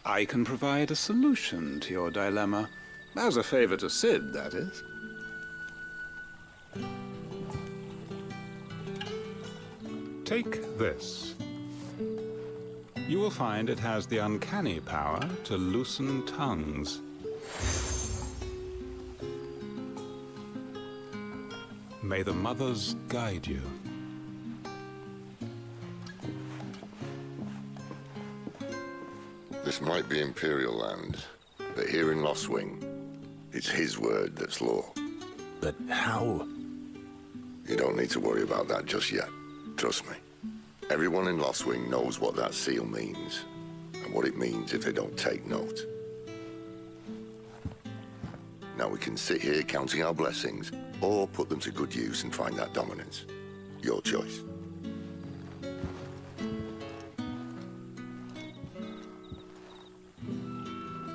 I can provide a solution to your dilemma, as a favor to Sid, that is. Take this. You will find it has the uncanny power to loosen tongues. May the mothers guide you. This might be Imperial land, but here in Lost Wing, it's his word that's law. But how? You don't need to worry about that just yet. Trust me. Everyone in Lost Wing knows what that seal means, and what it means if they don't take note. Now we can sit here counting our blessings, or put them to good use and find that dominance. Your choice.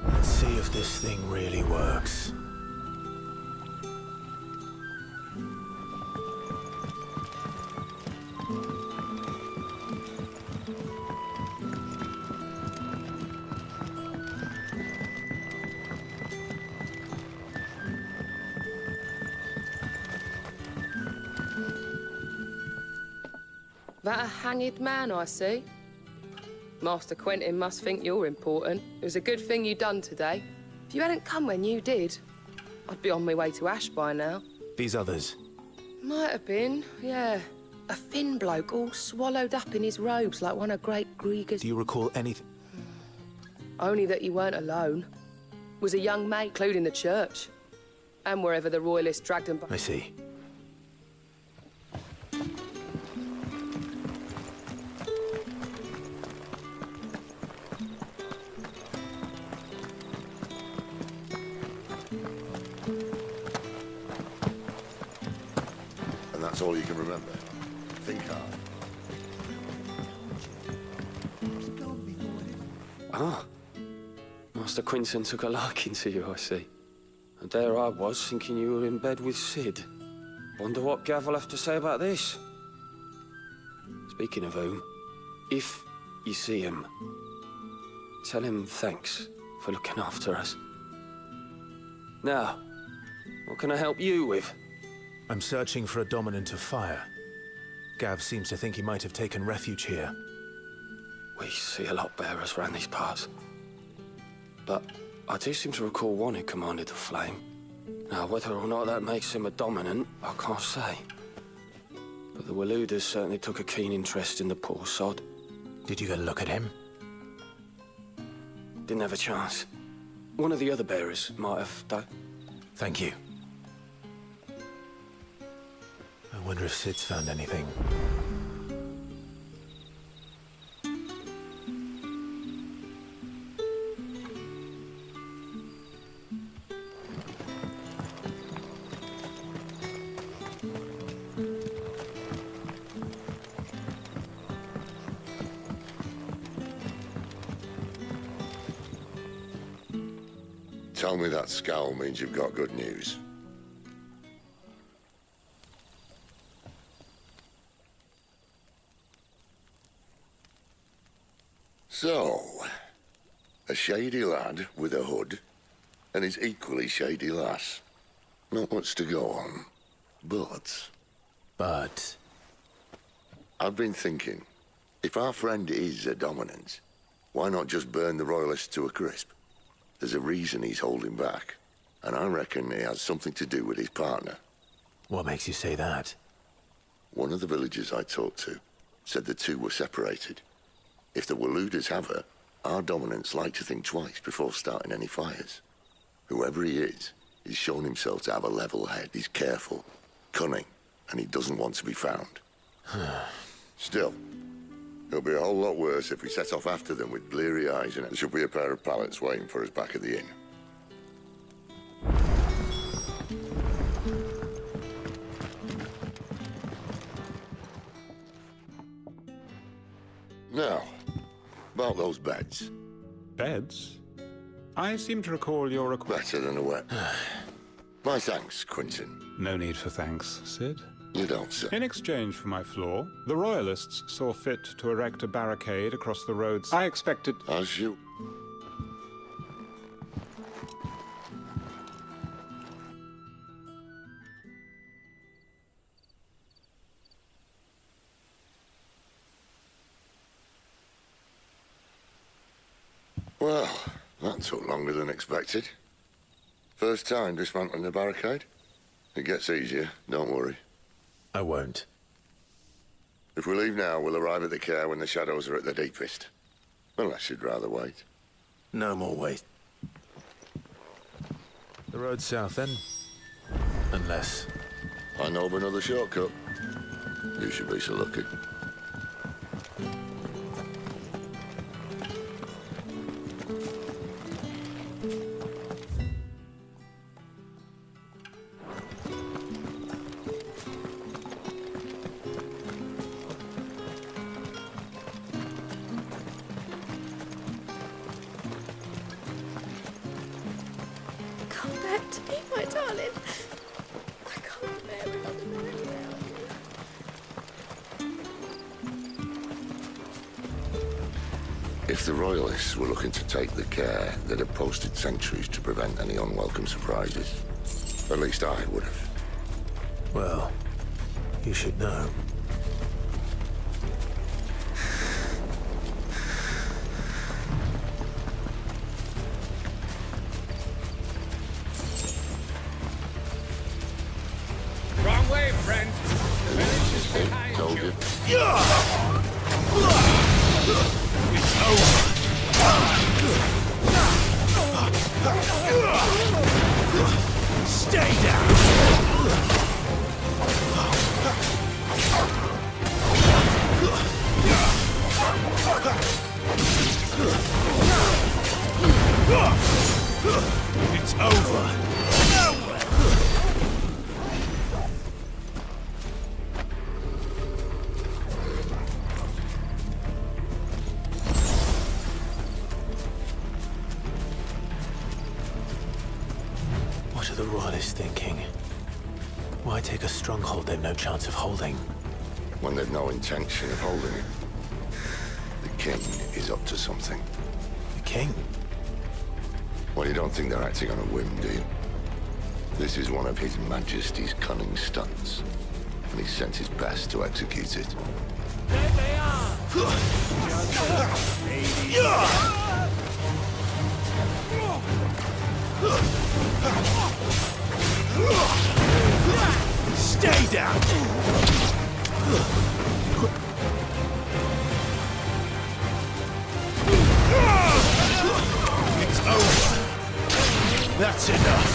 Let's see if this thing really works. That a hanged man, I see. Master Quentin must think you're important. It was a good thing you done today. If you hadn't come when you did, I'd be on my way to Ash by now. These others? Might have been, yeah. A thin bloke all swallowed up in his robes like one of Great Gregor's... Do you recall anything? Only that you weren't alone. Was a young mate clued in the church. And wherever the royalists dragged him... I see. And that's all you can remember. Think hard. Ah. Master Quentin took a liking to you, I see. And there I was, thinking you were in bed with Sid. Wonder what Gav will have to say about this. Speaking of whom, if you see him, tell him thanks for looking after us. Now, what can I help you with? I'm searching for a dominant of fire. Gav seems to think he might have taken refuge here. We see a lot bearers round these parts. But I do seem to recall one who commanded the flame. Now, whether or not that makes him a dominant, I can't say. But the Waluders certainly took a keen interest in the poor sod. Did you get a look at him? Didn't have a chance. One of the other bearers might have done. Thank you. I wonder if Sid's found anything. Tell me that scowl means you've got good news. So, a shady lad with a hood, and his equally shady lass. Not much to go on, but... I've been thinking, if our friend is a dominant, why not just burn the royalists to a crisp? There's a reason he's holding back, and I reckon it has something to do with his partner. What makes you say that? One of the villagers I talked to said the two were separated. If the Waluders have her, our dominants like to think twice before starting any fires. Whoever he is, he's shown himself to have a level head. He's careful, cunning, and he doesn't want to be found. Still, it'll be a whole lot worse if we set off after them with bleary eyes, and there should be a pair of pallets waiting for us back at the inn. Now, about those beds. Beds? I seem to recall your request. Better than a wet. My thanks, Quentin. No need for thanks, Sid. You don't, sir. In exchange for my floor, the Royalists saw fit to erect a barricade across the roads. I expected... As you... Well, that took longer than expected. First time dismantling the barricade? It gets easier, don't worry. I won't. If we leave now, we'll arrive at the care when the shadows are at their deepest. Unless you'd rather wait. No more wait. The road south, then? Unless... I know of another shortcut. You should be so lucky. Come back to me, my darling. I can't bear another night without you. If the Royalists were looking to take the care, they'd have posted sentries to prevent any unwelcome surprises. At least I would have. Well, you should know. told you. It's over. Stay down. It's over. What are the royalists thinking? Why take a stronghold they've no chance of holding? When they've no intention of holding it. The king is up to something. The king? Well, you don't think they're acting on a whim, do you? This is one of His Majesty's cunning stunts, and he sent his best to execute it. There they are! Stay down! It's over. That's enough.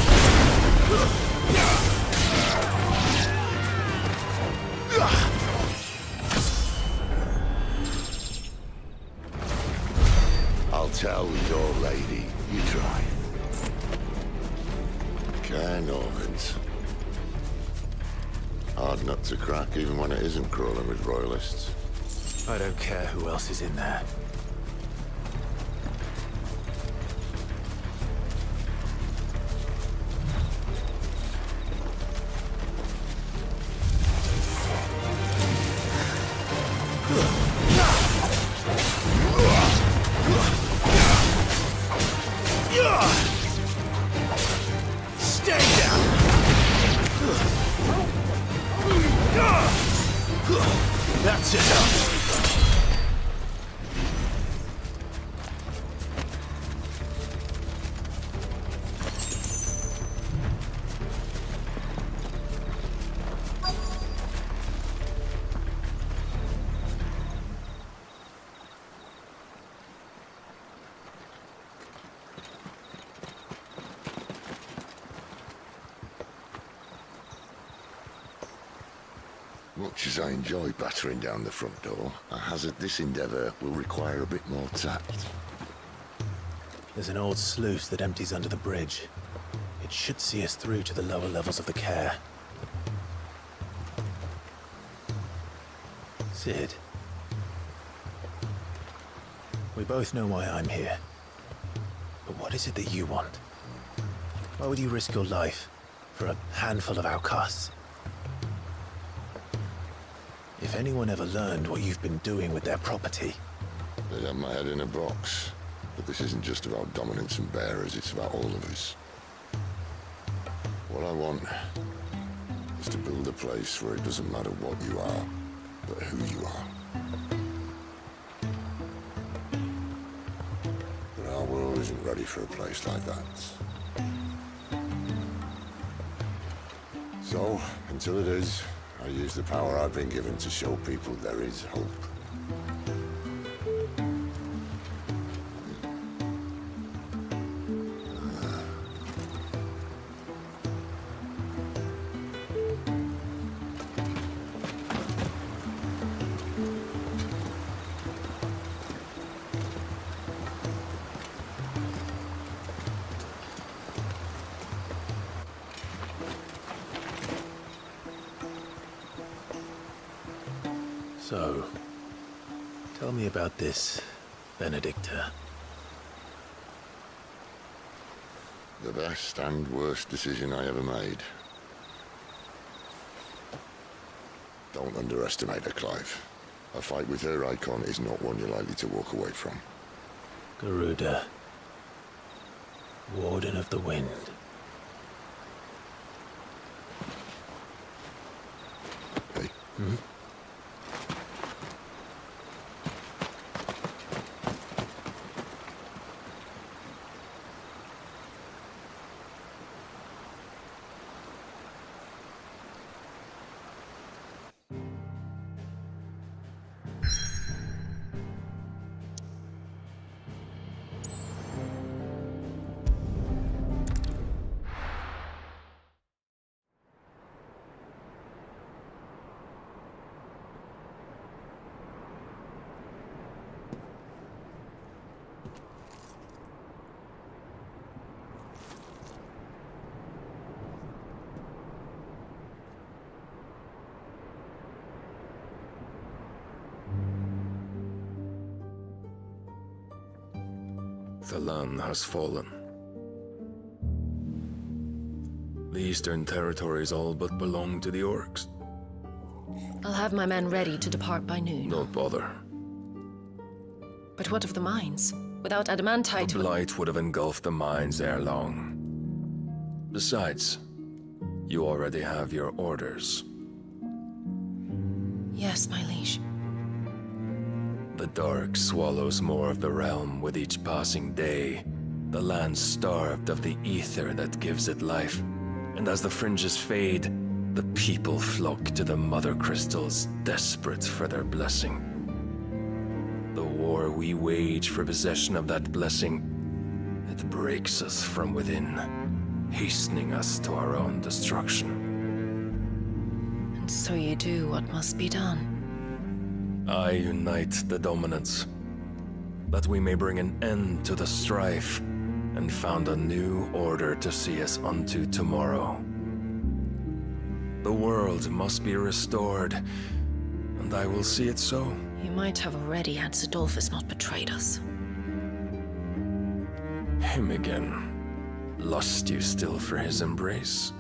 I'll tell your lady you try. Care Normans. Hard nut to crack, even when it isn't crawling with royalists. I don't care who else is in there. Stay down! That's enough! Much as I enjoy battering down the front door, I hazard this endeavour will require a bit more tact. There's an old sluice that empties under the bridge. It should see us through to the lower levels of the care. Sid. We both know why I'm here. But what is it that you want? Why would you risk your life for a handful of outcasts? If anyone ever learned what you've been doing with their property... They'd have my head in a box. But this isn't just about dominance and bearers, it's about all of us. What I want is to build a place where it doesn't matter what you are, but who you are. But our world isn't ready for a place like that. So, until it is, I use the power I've been given to show people there is hope. So, tell me about this, Benedicta. The best and worst decision I ever made. Don't underestimate her, Clive. A fight with her icon is not one you're likely to walk away from. Garuda. Warden of the Wind. Hey? Hmm? The land has fallen. The Eastern Territories all but belong to the orcs. I'll have my men ready to depart by noon. Don't bother. But what of the mines? Without adamantite... The blight would have engulfed the mines ere long. Besides, you already have your orders. Yes, my liege. The dark swallows more of the realm with each passing day. The land starved of the ether that gives it life. And as the fringes fade, the people flock to the mother crystals, desperate for their blessing. The war we wage for possession of that blessing, it breaks us from within, hastening us to our own destruction. And so you do what must be done. I unite the dominants, that we may bring an end to the strife, and found a new order to see us unto tomorrow. The world must be restored, and I will see it so. You might have already had Zidolphus not betrayed us. Him again. Lust you still for his embrace?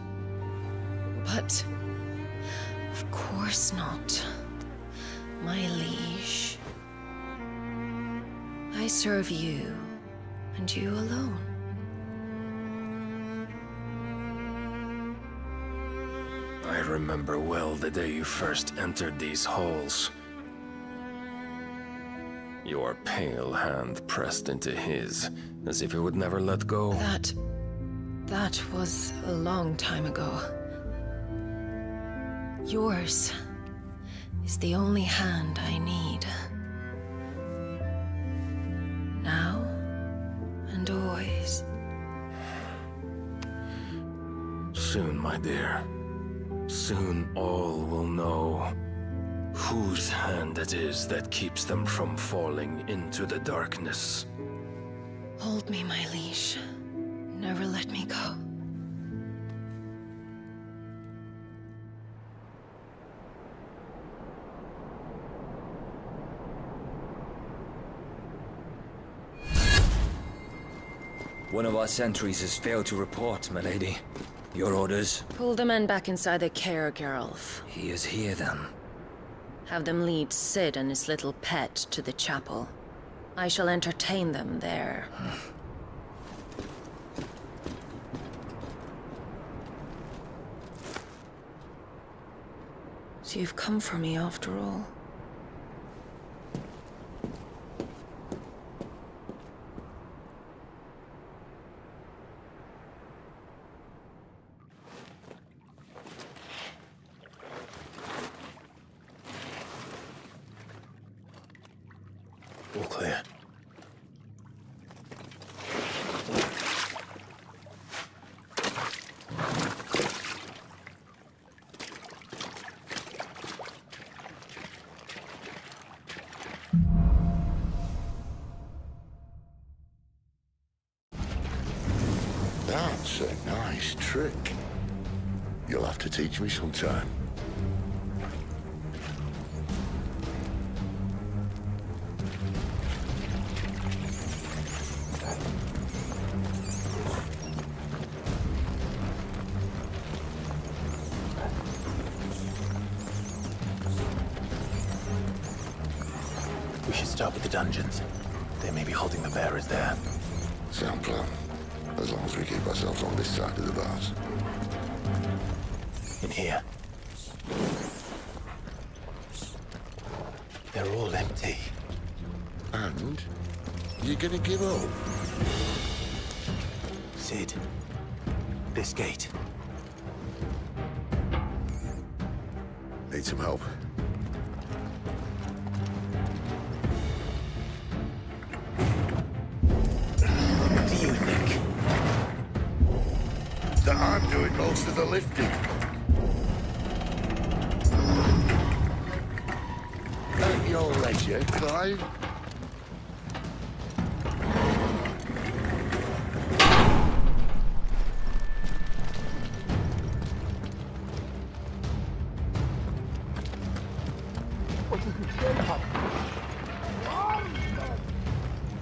But... of course not. My liege. I serve you, and you alone. I remember well the day you first entered these halls. Your pale hand pressed into his, as if it would never let go. That was a long time ago. Yours is the only hand I need. Now and always. Soon, my dear. Soon all will know whose hand it is that keeps them from falling into the darkness. Hold me, my liege. Never let me go. One of our sentries has failed to report, my lady. Your orders? Pull the men back inside the care, Geralf. He is here, then. Have them lead Sid and his little pet to the chapel. I shall entertain them there. So you've come for me after all. All clear. That's a nice trick. You'll have to teach me sometime. We should start with the dungeons. They may be holding the bearers there. Sound plan. As long as we keep ourselves on this side of the bars. In here. They're all empty. And? You gonna give up? Sid. This gate. Need some help. What do you think? That I'm doing most of the lifting. At your leisure, Clive.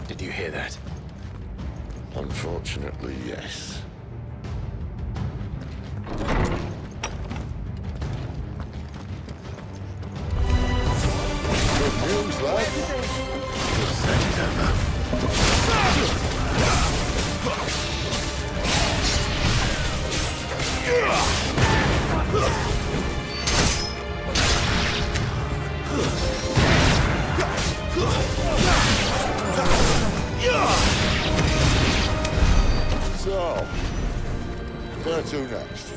Did you hear that? Unfortunately, yes. Good news, lad. So, where to next?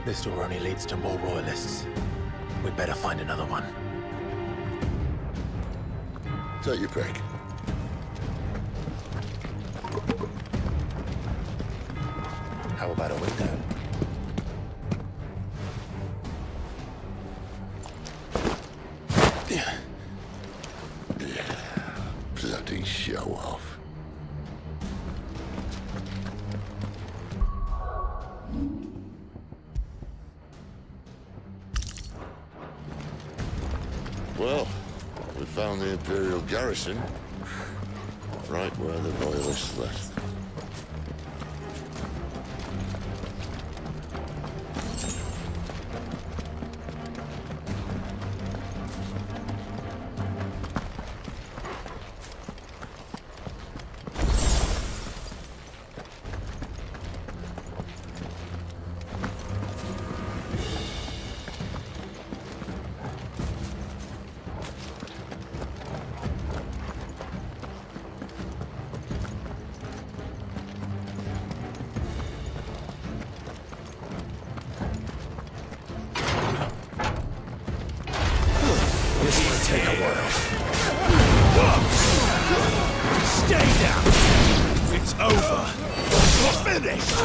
This door only leads to more royalists. We'd better find another one. Take your pick. How about a window? Bloody show off. Well, we found the Imperial garrison, right where the Royalists left. Take a while. Stay down! It's over! You're finished!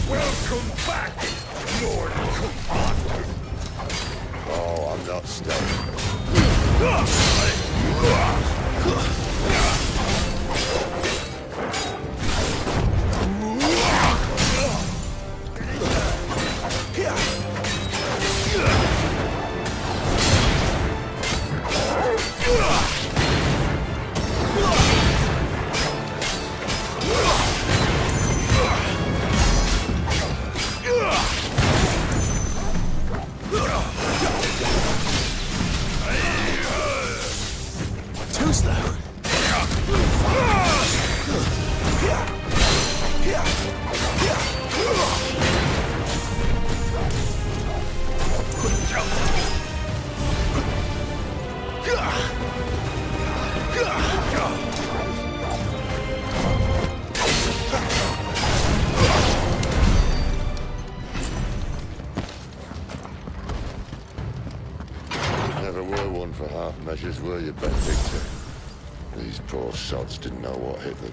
Welcome back, Lord Commander. Oh, I'm not staying. Archers were your Benedictor. These poor sods didn't know what hit them.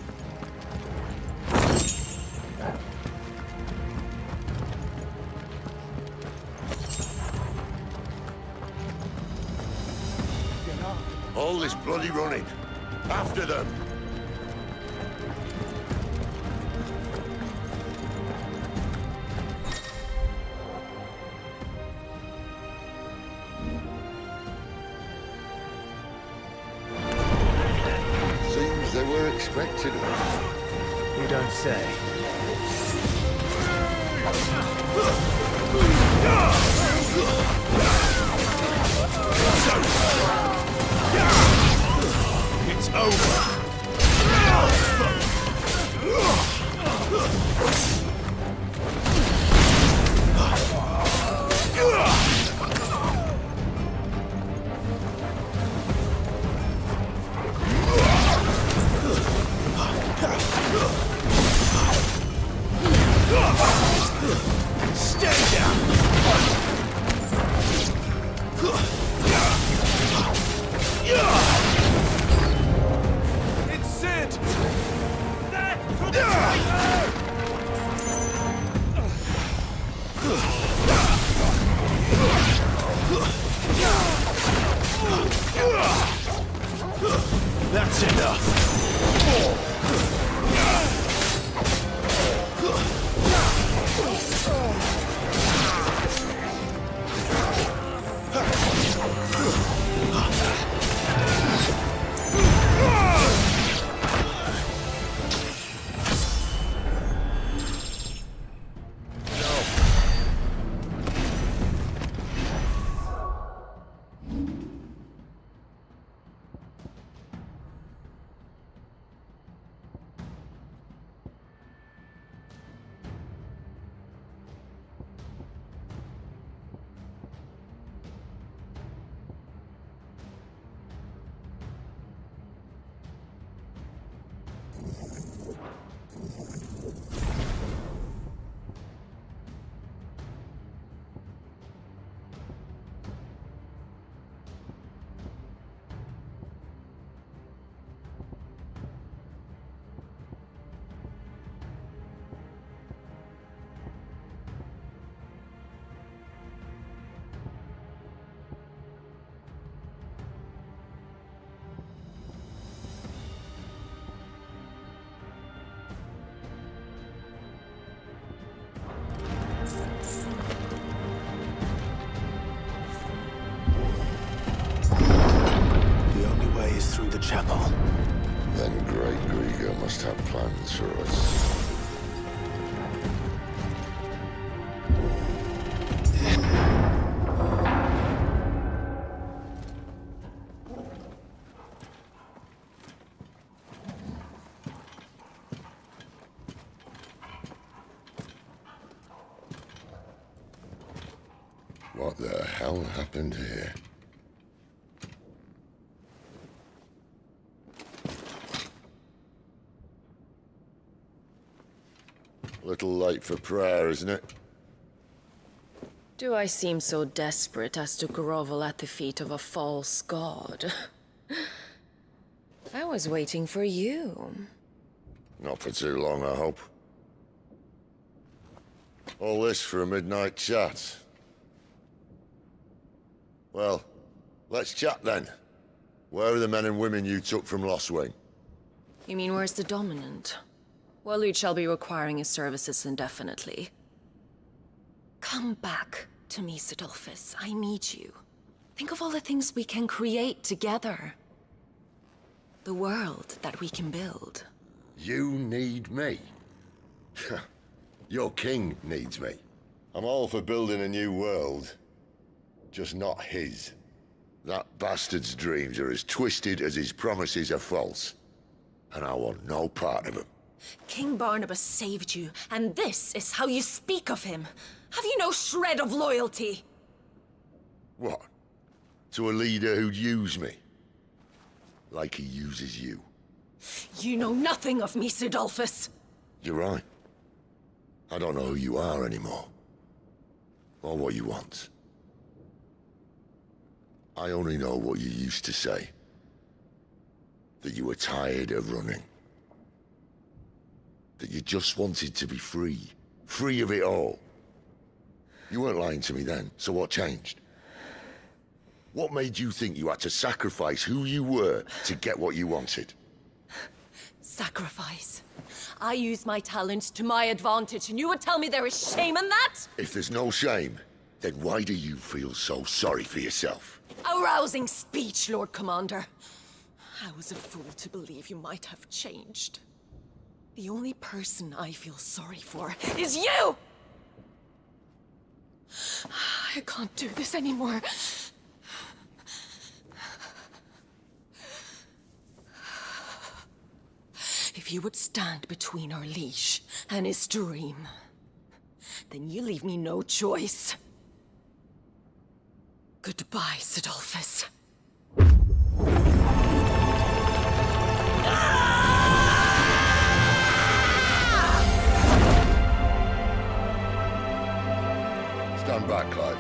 All this bloody running. After them! Seems they were expecting us. You don't say. It's over. Stay down! It's Sid! That's enough! Through the chapel. Then Great Grieger must have plans for us. What the hell happened here? Little late for prayer, isn't it? Do I seem so desperate as to grovel at the feet of a false god? I was waiting for you. Not for too long, I hope. All this for a midnight chat. Well, let's chat then. Where are the men and women you took from Lostwing? You mean where's the dominant? Waleed shall be requiring his services indefinitely. Come back to me, Sidolphus. I need you. Think of all the things we can create together. The world that we can build. You need me? Your king needs me. I'm all for building a new world. Just not his. That bastard's dreams are as twisted as his promises are false. And I want no part of them. King Barnabas saved you, and this is how you speak of him. Have you no shred of loyalty? What? To a leader who'd use me? Like he uses you? You know nothing of me, Sidolphus. You're right. I don't know who you are anymore. Or what you want. I only know what you used to say. That you were tired of running. That you just wanted to be free. Free of it all. You weren't lying to me then, so what changed? What made you think you had to sacrifice who you were to get what you wanted? Sacrifice. I use my talents to my advantage, and you would tell me there is shame in that? If there's no shame, then why do you feel so sorry for yourself? A rousing speech, Lord Commander. I was a fool to believe you might have changed. The only person I feel sorry for is you! I can't do this anymore. If you would stand between our liege and his dream, then you leave me no choice. Goodbye, Sidolphus. Stand back, Clive.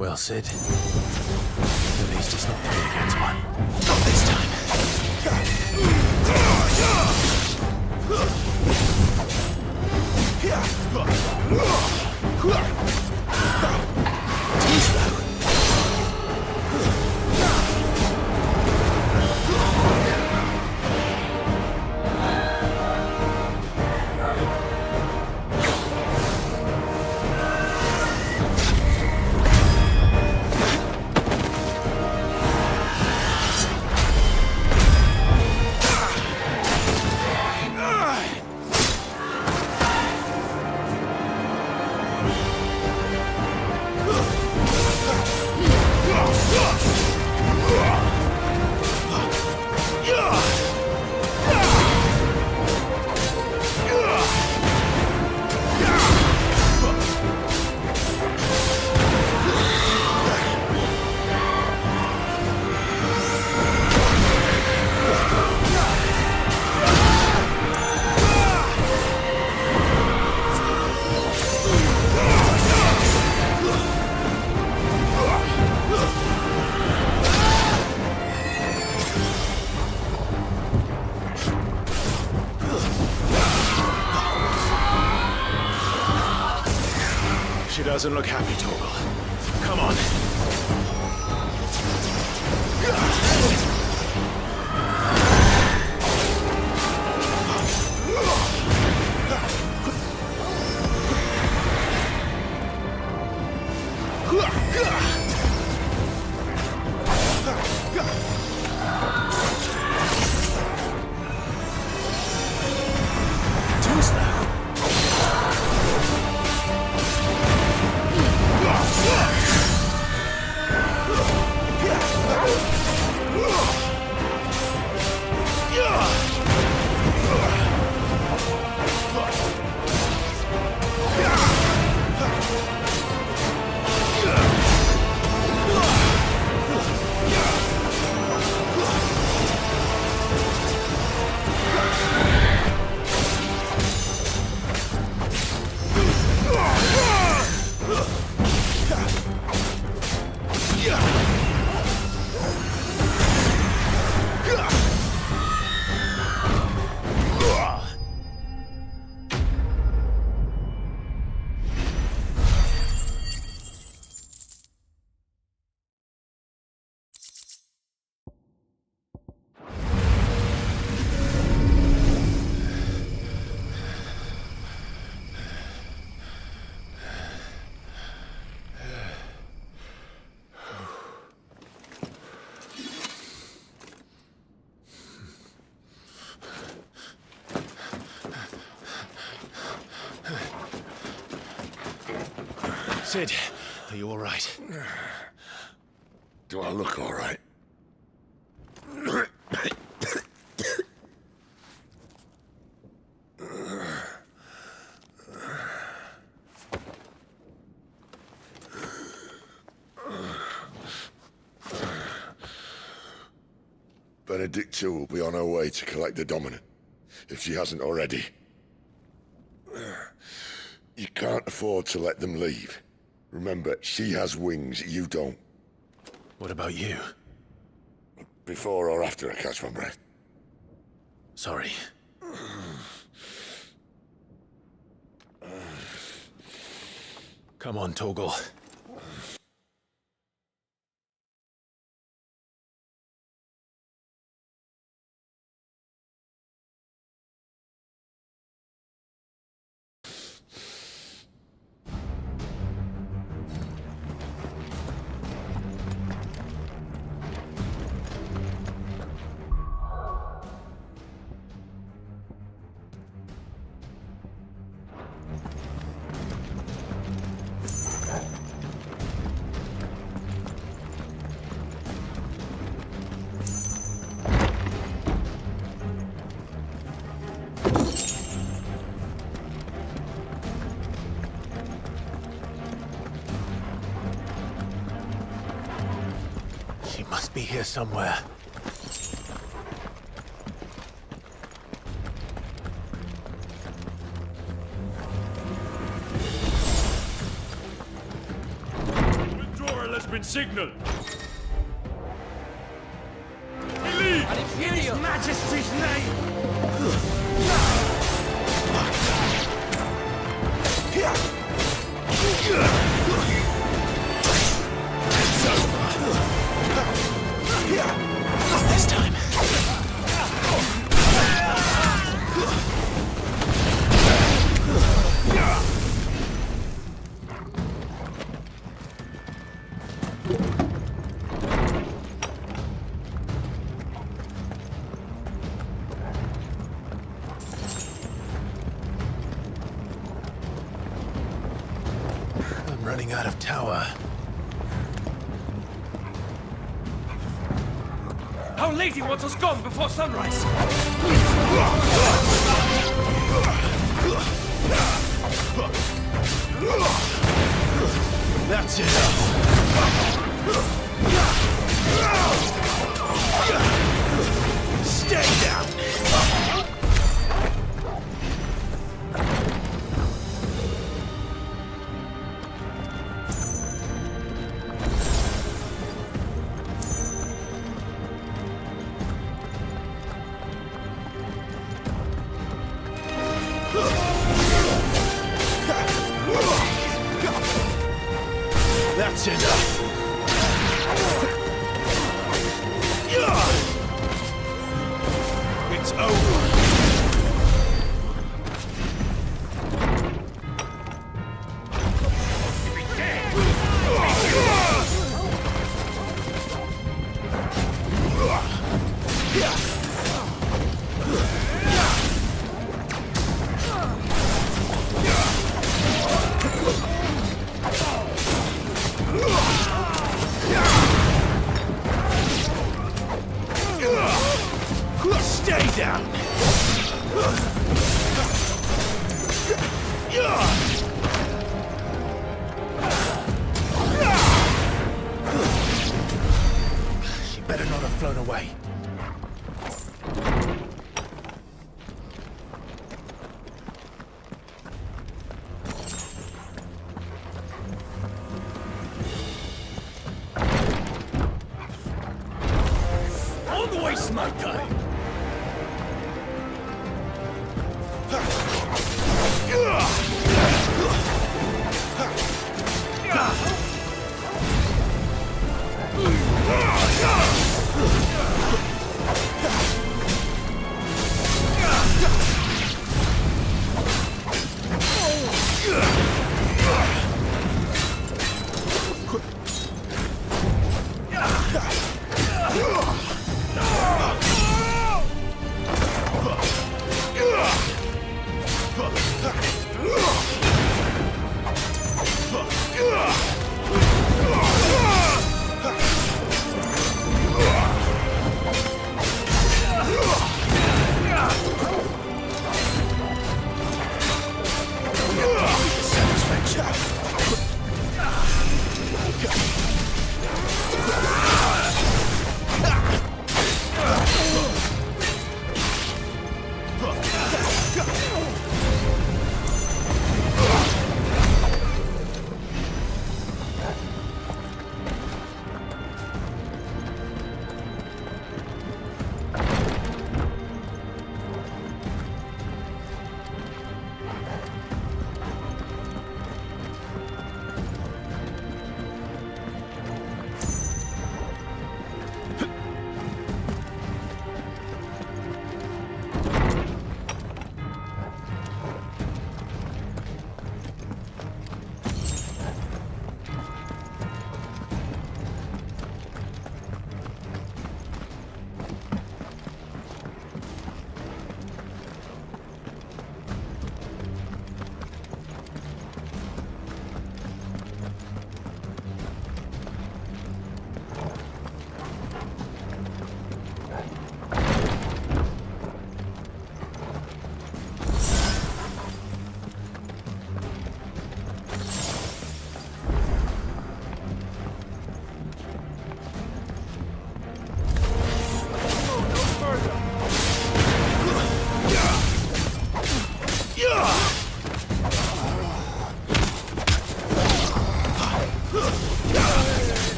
Well, Sid. At least it's not three against one. Not this time. Too slow. She doesn't look happy, Torgal. Come on. Too slow. Sid, are you all right? Do I look all right? Benedicta will be on her way to collect the Dominant, if she hasn't already. You can't afford to let them leave. Remember, she has wings, you don't. What about you? Before or after I catch my breath? Sorry. Come on, Torgal. She must be here somewhere. Withdrawal has been signaled. And in His Majesty's name! This time. I'm running out of tower. Our Lady wants us gone before sunrise! That's it. Stay down. That's enough. It's over. Stay down. She better not have flown away. Always my time! Ugh!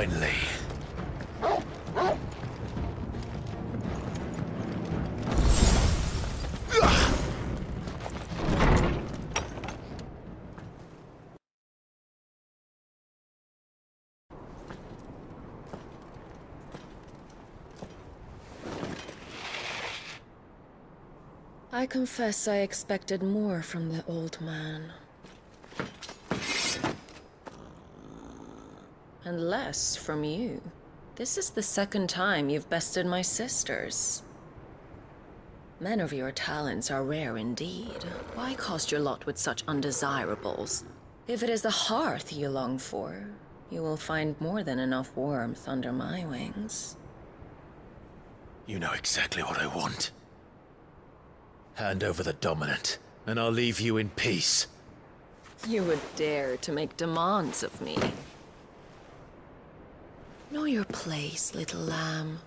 Finally. I confess I expected more from the old man. And less from you. This is the second time you've bested my sisters. Men of your talents are rare indeed. Why cast your lot with such undesirables? If it is the hearth you long for, you will find more than enough warmth under my wings. You know exactly what I want. Hand over the dominant, and I'll leave you in peace. You would dare to make demands of me. Know your place, little lamb.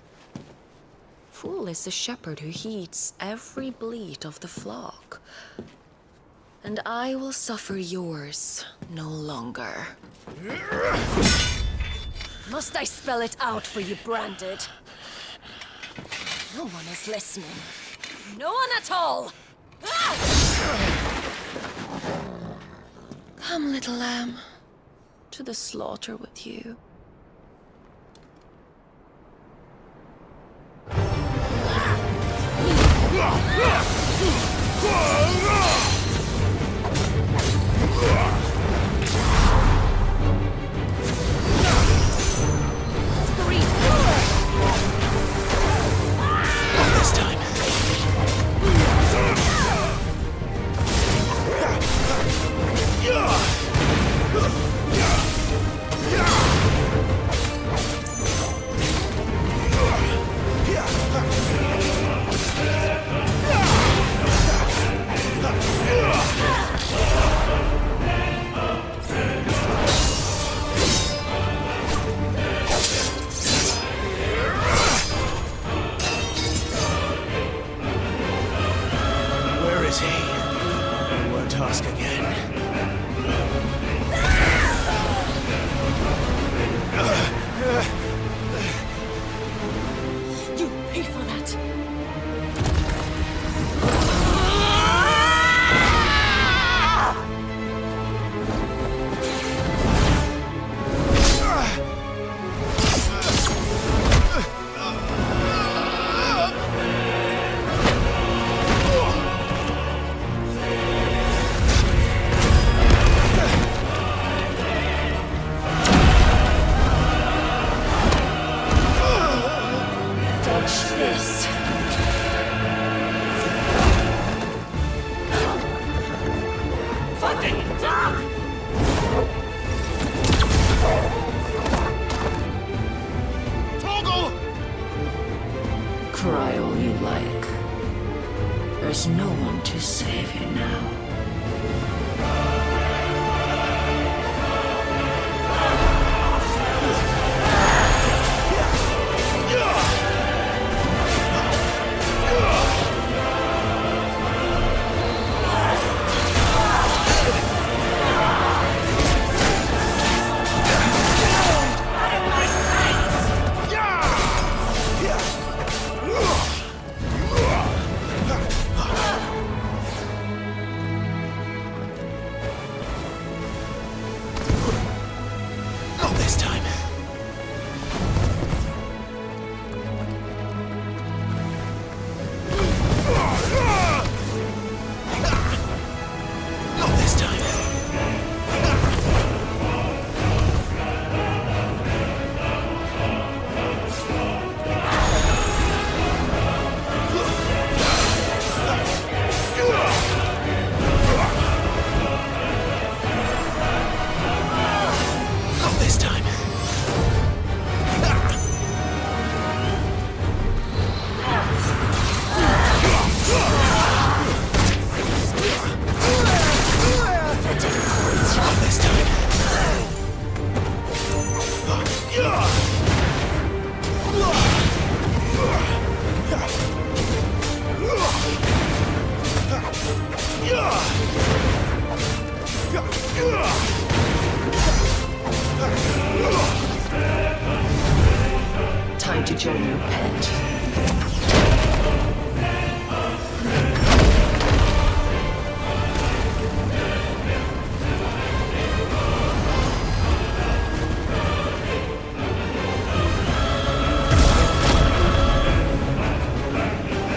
Fool is the shepherd who heeds every bleat of the flock. And I will suffer yours no longer. Must I spell it out for you, Branded? No one is listening. No one at all! Come, little lamb, to the slaughter with you. This time. Where is he? I won't ask again. You pay for that! This. Fucking dog! Toggle! Cry all you like. There's no one to save you now. to join your pet.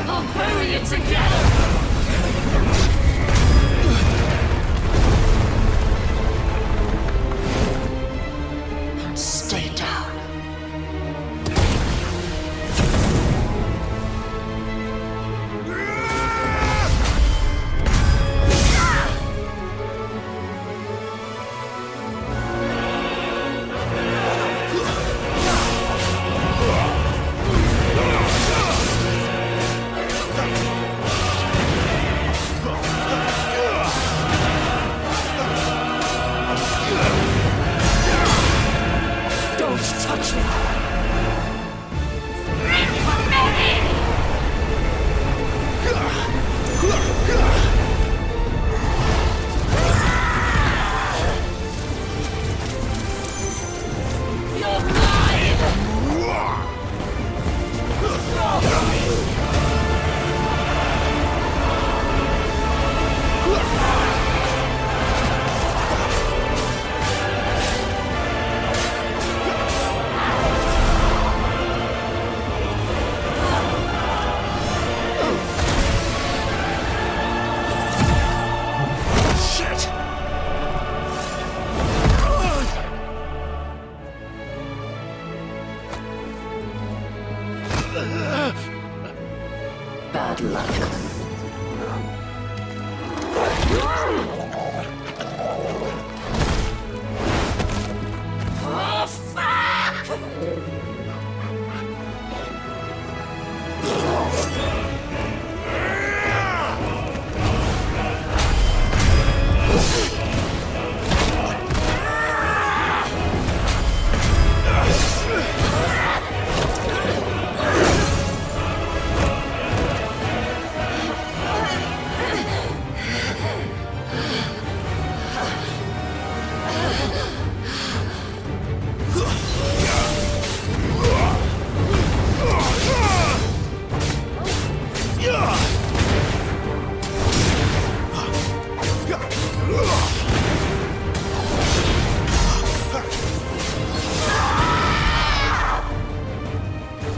I'll bury you together! Stay down. Don't touch me! You're Bad luck. Oh, fuck!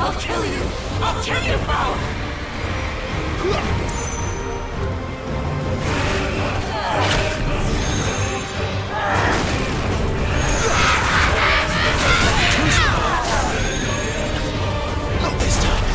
I'll kill you! I'll kill you both! Not this time.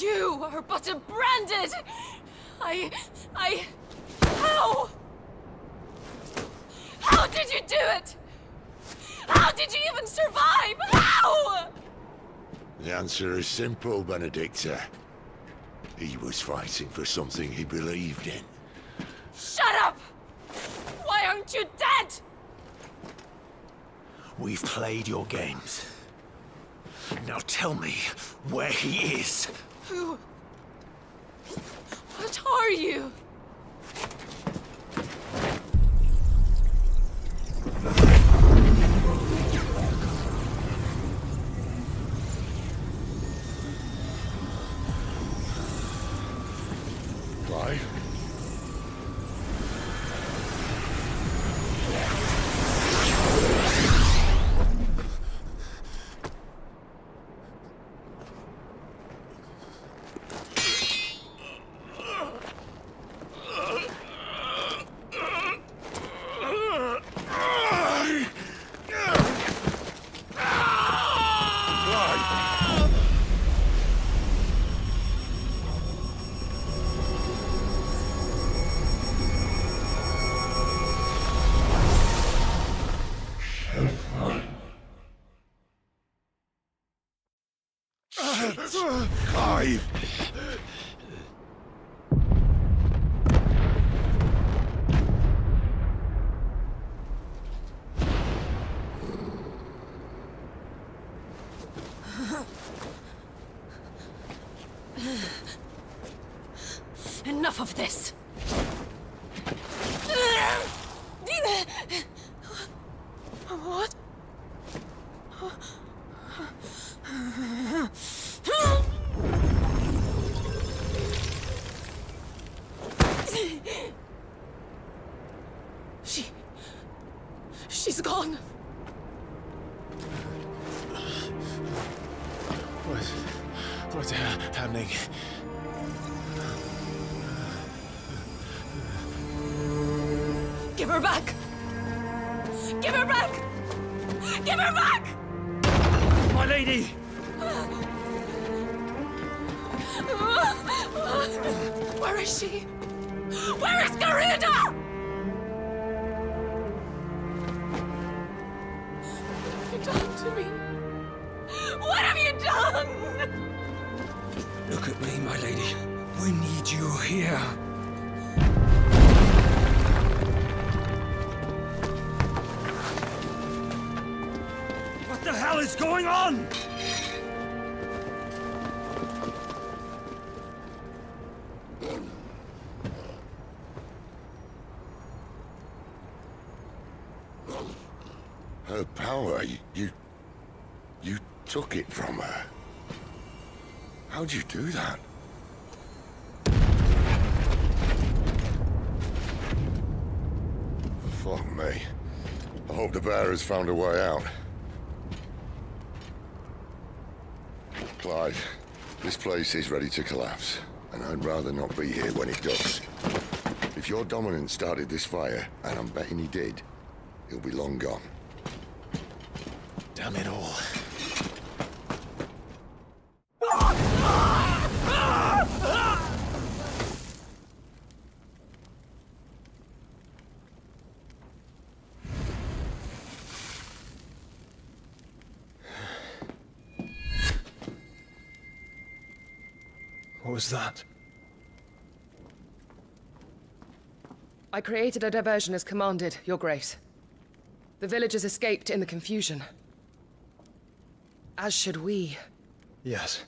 You are but a branded! How? How did you do it? How did you even survive? How? The answer is simple, Benedicta. He was fighting for something he believed in. Shut up! Why aren't you dead? We've played your games. Now tell me where he is. Who? What are you? Clive? Clive! Enough of this! What? She's gone. What's happening? Give her back! Give her back! Give her back! My lady! Where is she? Where is Garuda? What have you done to me? What have you done? Look at me, my lady. We need you here. What the hell is going on? Her power, you took it from her. How'd you do that? Fuck me. I hope the bearers found a way out. Clive, this place is ready to collapse, and I'd rather not be here when it does. If your dominant started this fire, and I'm betting he did, he'll be long gone. Damn it all. What was that? I created a diversion as commanded, Your Grace. The villagers escaped in the confusion. As should we. Yes.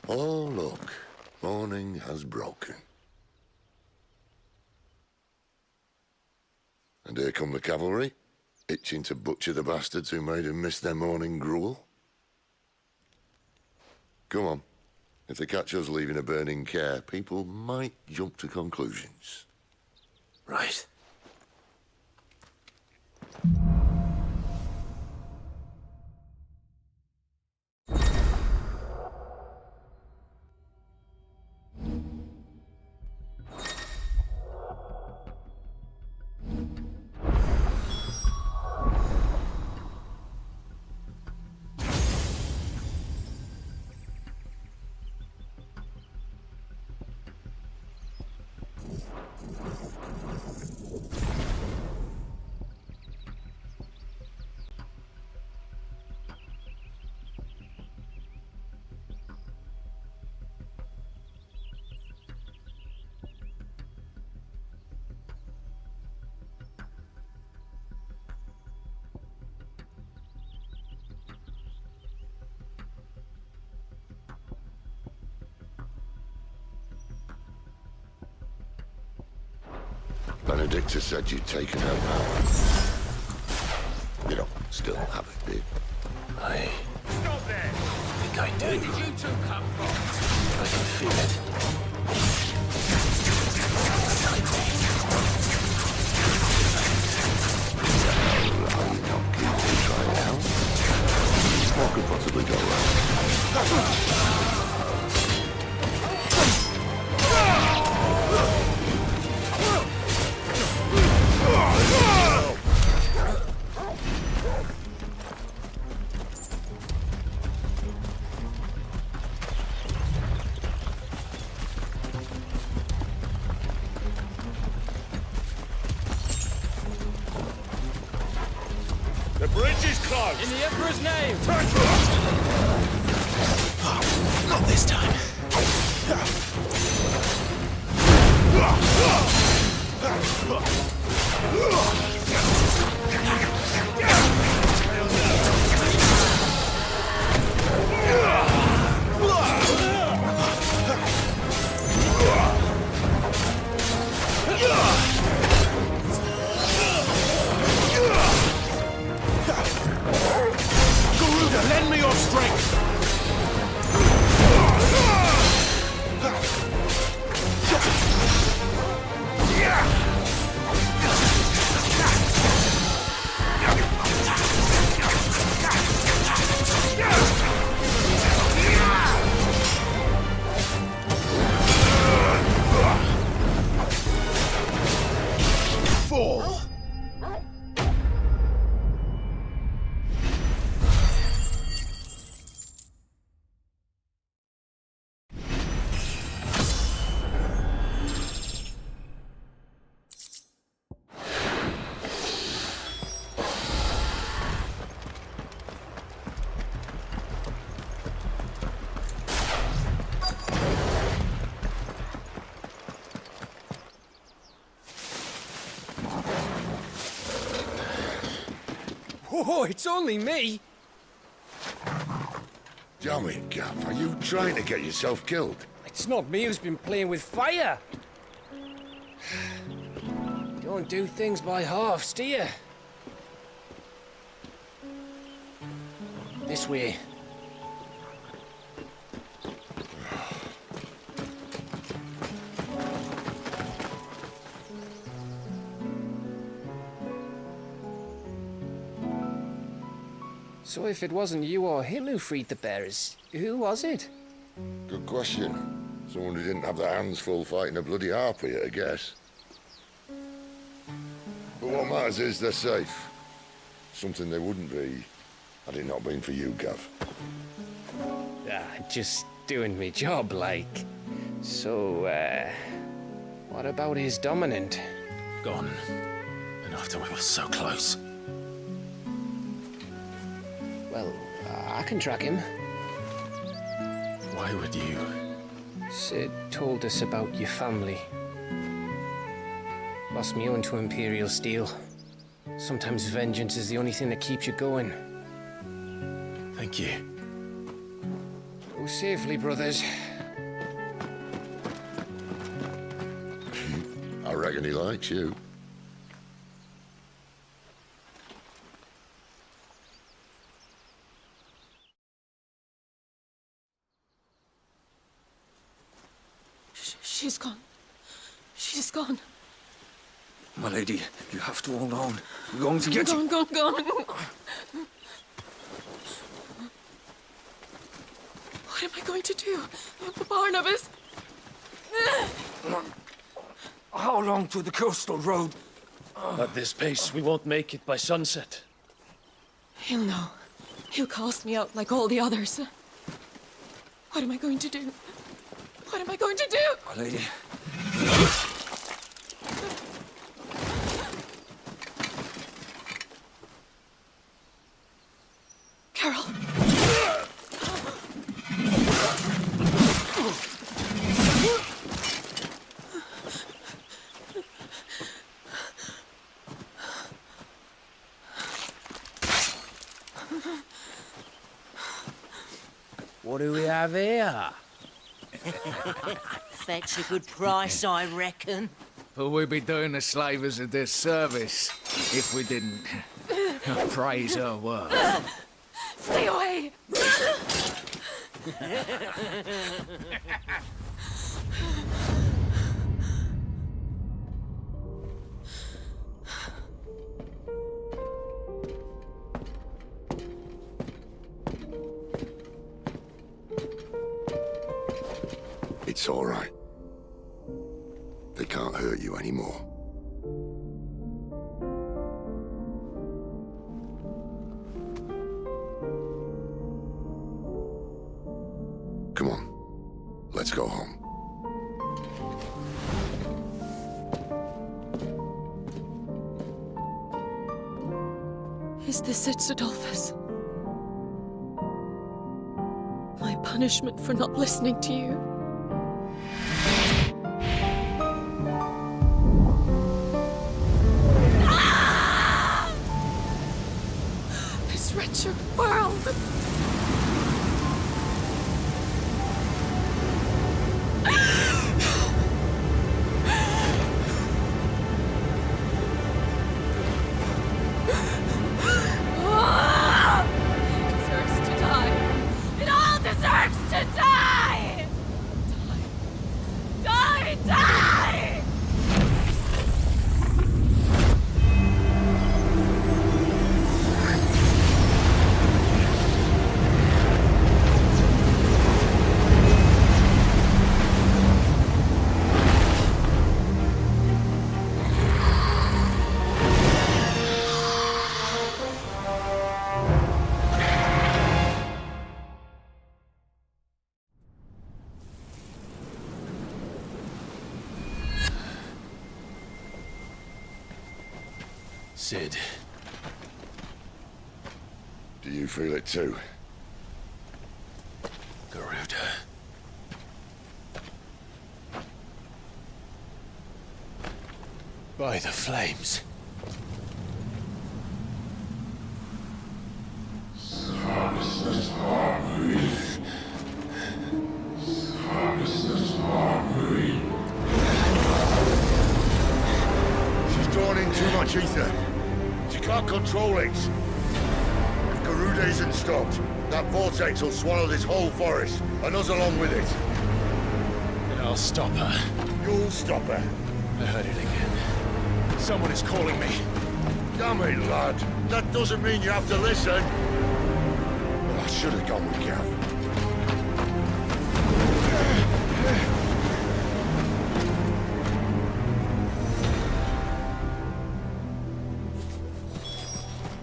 Oh, look. Morning has broken. And here come the cavalry, itching to butcher the bastards who made them miss their morning gruel. Come on. If they catch us leaving a burning care, people might jump to conclusions. Right. Benedicta said you'd taken her power. You don't still have it, do you? I Stop there! think I do. Where did you two come from? I can feel it. Are you not keen to try it out? What could possibly go wrong? close! In the Emperor's name! Not this time. Garuda, lend me your strength! Fall! Oh, it's only me! Damn it, Gav, are you trying to get yourself killed? It's not me who's been playing with fire. Don't do things by halves, do you? This way. So if it wasn't you or him who freed the bearers, who was it? Good question. Someone who didn't have their hands full fighting a bloody harpy, I guess. But what matters is they're safe. Something they wouldn't be had it not been for you, Gav. Just doing me job, like. So, what about his dominant? Gone. And after we were so close. Well, I can track him. Why would you? Sid told us about your family. Lost me own to Imperial Steel. Sometimes vengeance is the only thing that keeps you going. Thank you. Go safely, brothers. I reckon he likes you. She's gone. She's gone. My lady, you have to hold on. We're going to get you. Gone. What am I going to do? Barnabas? How long to the coastal road? At this pace, we won't make it by sunset. He'll know. He'll cast me out like all the others. What am I going to do? What am I going to do? My lady. Carol. What do we have here? Fetch a good price, I reckon. But we'd be doing the slavers a disservice if we didn't praise her work. Stay away! It's all right. They can't hurt you anymore. Come on, let's go home. Is Is this it, Adolphus? My punishment for not listening to you? Ah! This wretched world! Sid. Do you feel it too? Garuda. By the flames. She's drawn in too much ether. She can't control it. If Garuda isn't stopped, that vortex will swallow this whole forest, and us along with it. Then I'll stop her. You'll stop her. I heard it again. Someone is calling me. Damn it, lad. That doesn't mean you have to listen. Well, I should have gone with Gav.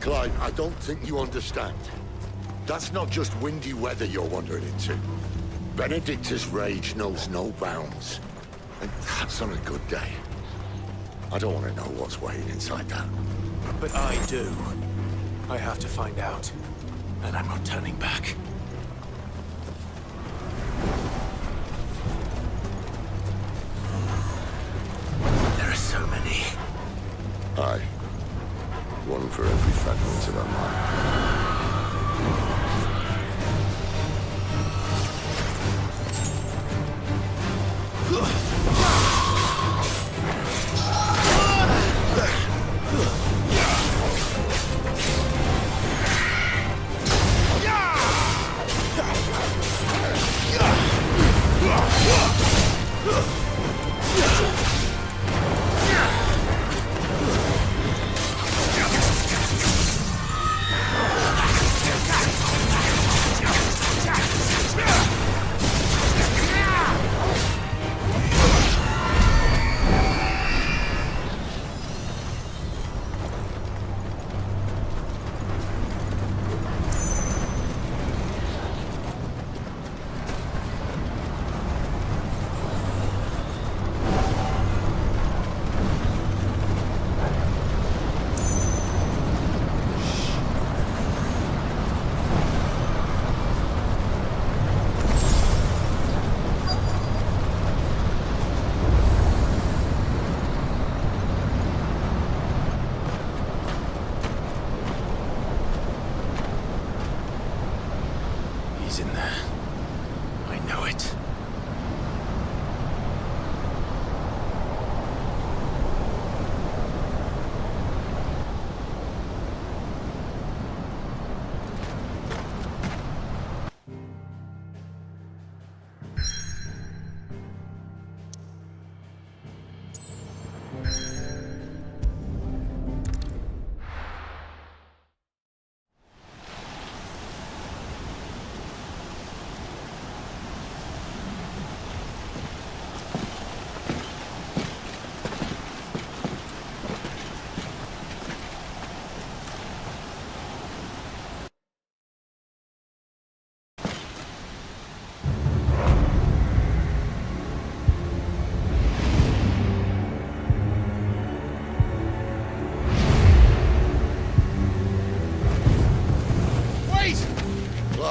Clive, I don't think you understand. That's not just windy weather you're wandering into. Benedicta's rage knows no bounds. And that's on a good day. I don't want to know what's waiting inside that. But I do. I have to find out. And I'm not turning back. There are so many. Aye. One for every fragment of our mind. He's in there. I know it.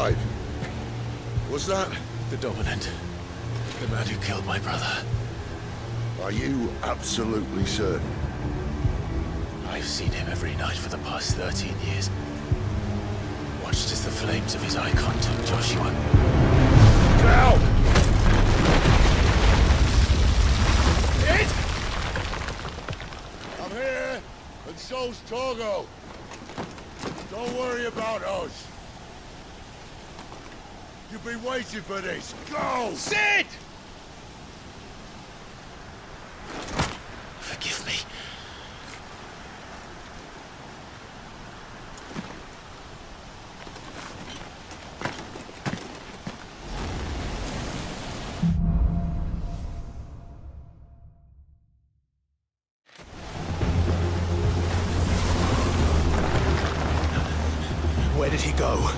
Clive? Was that... The Dominant. The man who killed my brother. Are you absolutely certain? I've seen him every night for the past 13 years. Watched as the flames of his icon took Joshua. Now! I'm here, and so's Togo. Don't worry about us. You've been waiting for this. Go! Sid! Forgive me. Where did he go?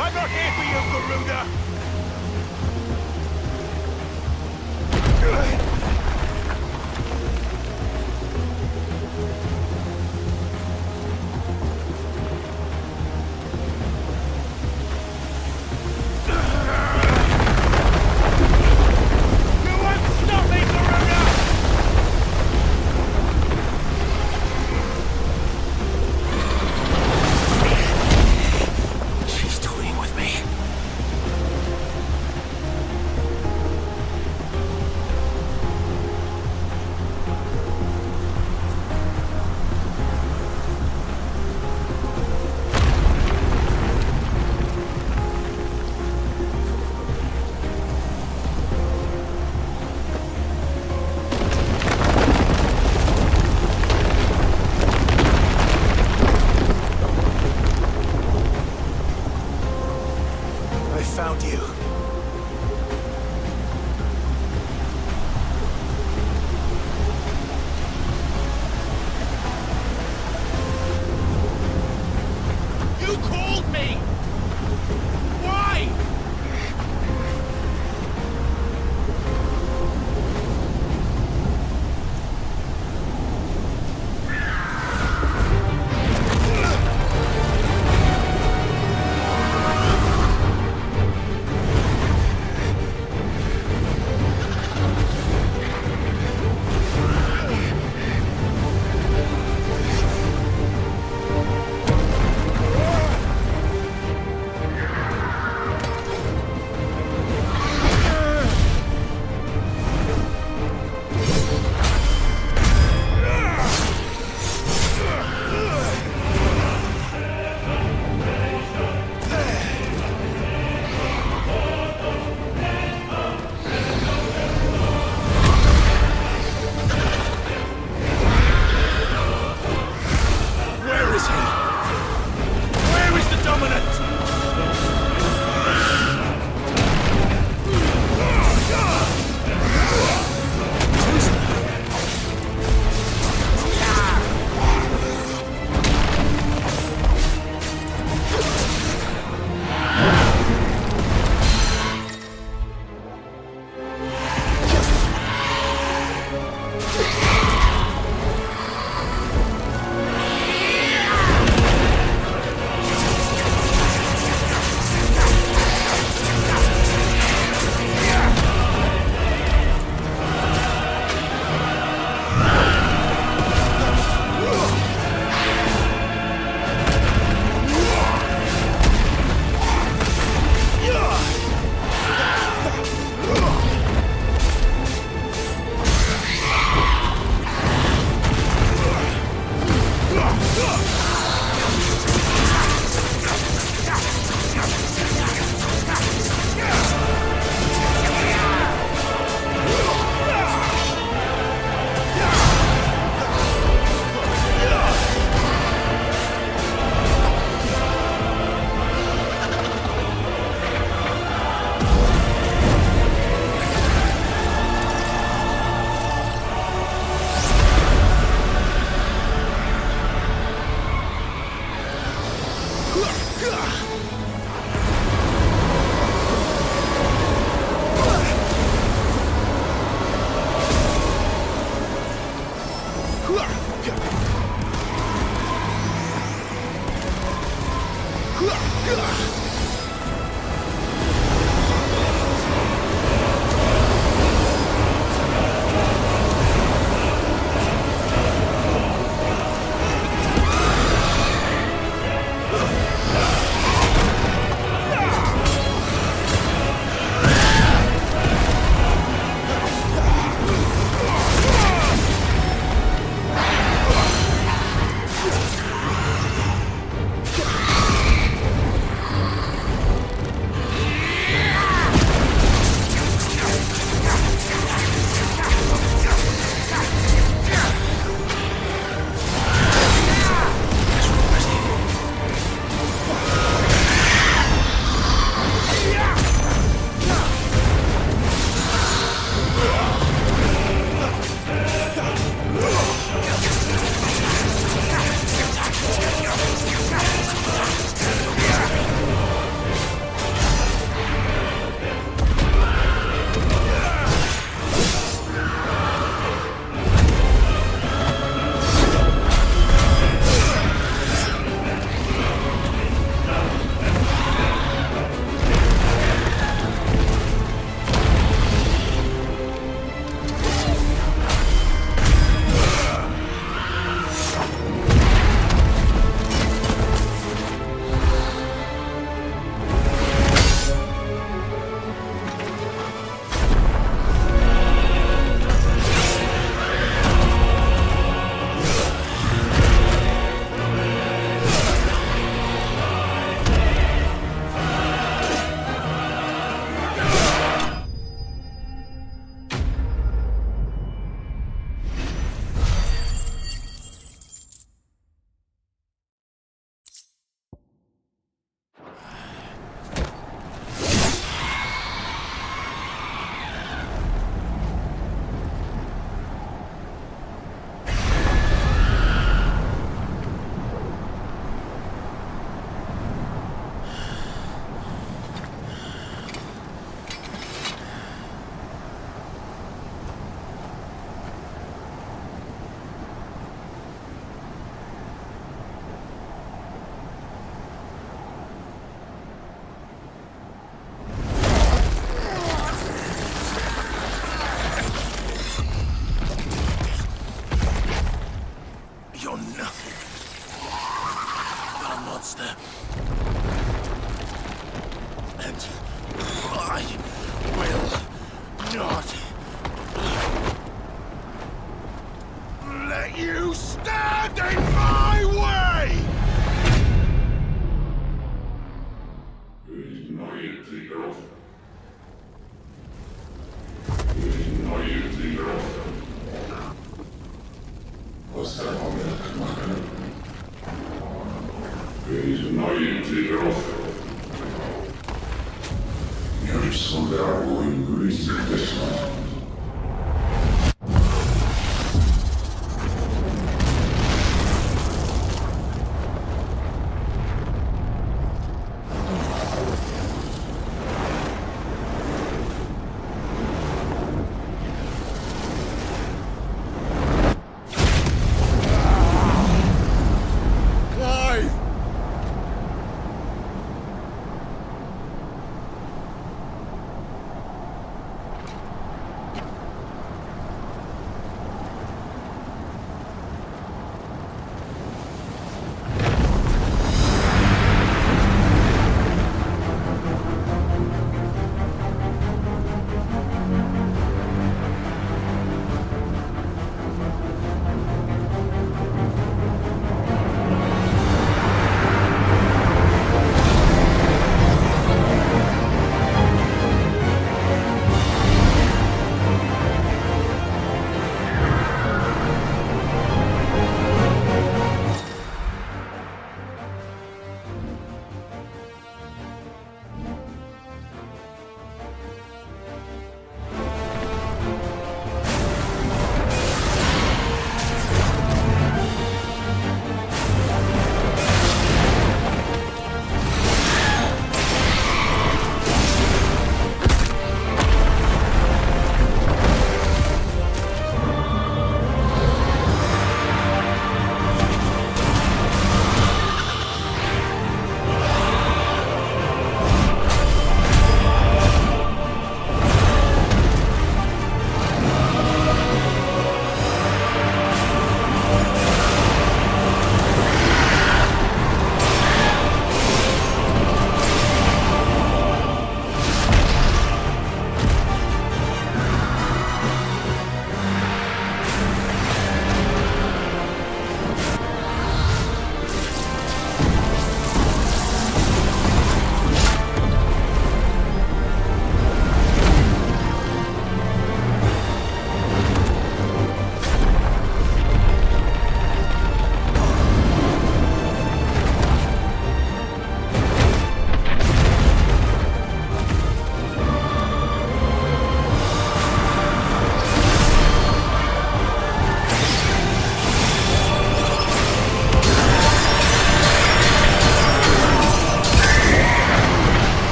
I'm not here for you, Garuda! not let you stand in my way! Clive!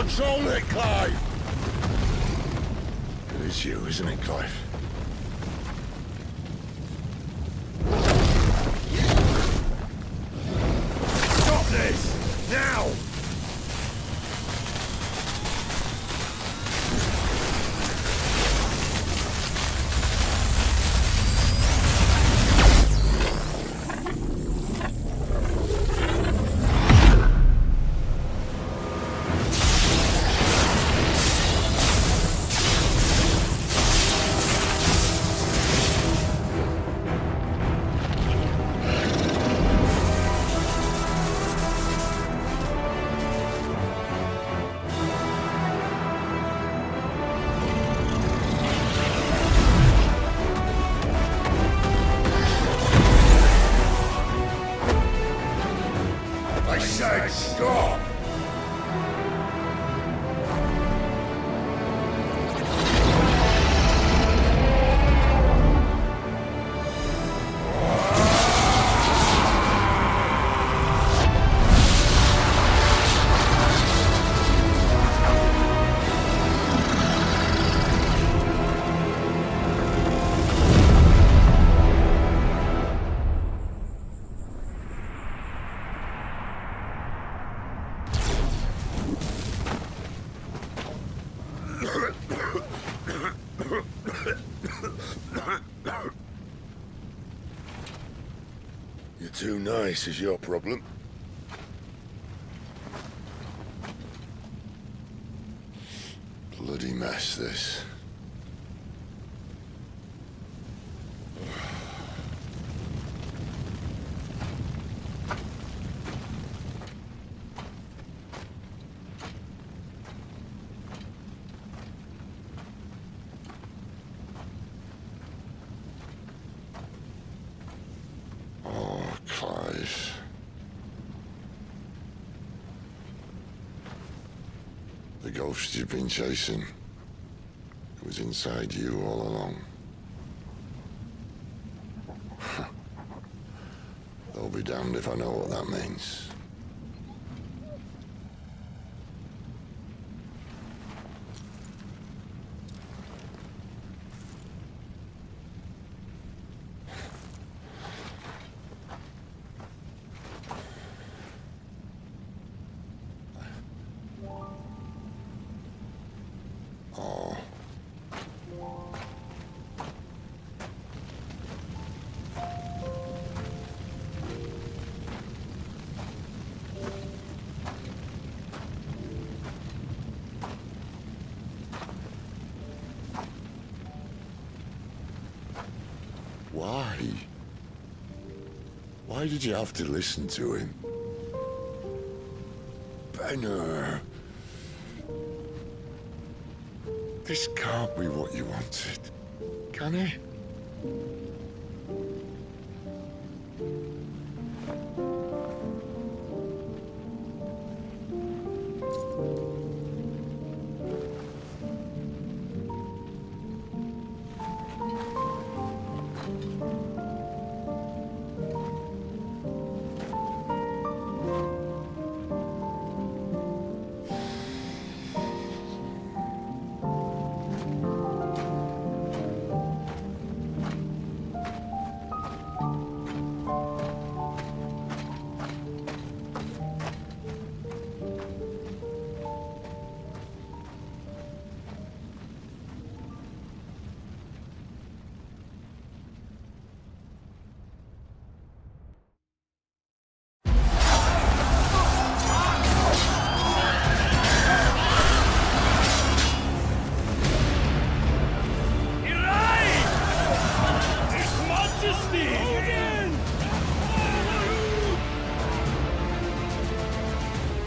Control it, Clive! It is you, isn't it, Clive? Stop this! Now! I said stop! You're too nice is your problem. Bloody mess, this. Oh, Clive. The ghost you've been chasing, it was inside you all along. I'll be damned if I know what that means. Oh. Why? Why did you have to listen to him? Benner. This can't be what you wanted, can it?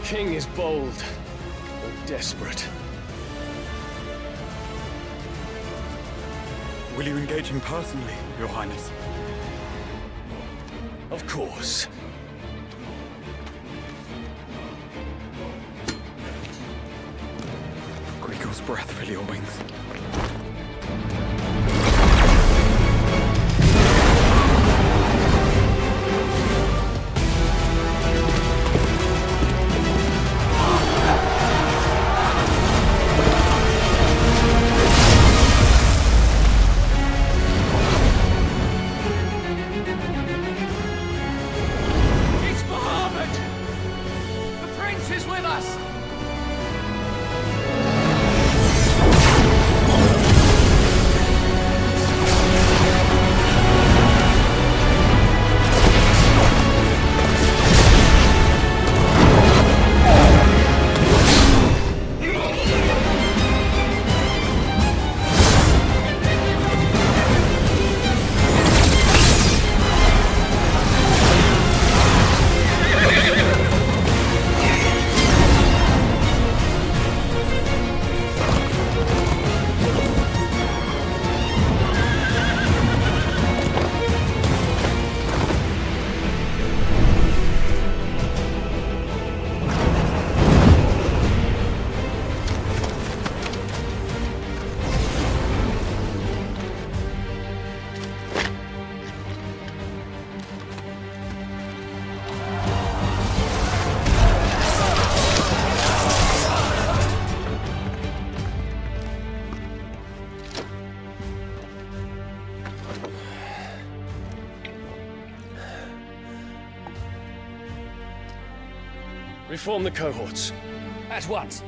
King is bold, or desperate. Will you engage him personally, Your Highness? Of course. Griego's breath fill your wings. Reform the cohorts. At once.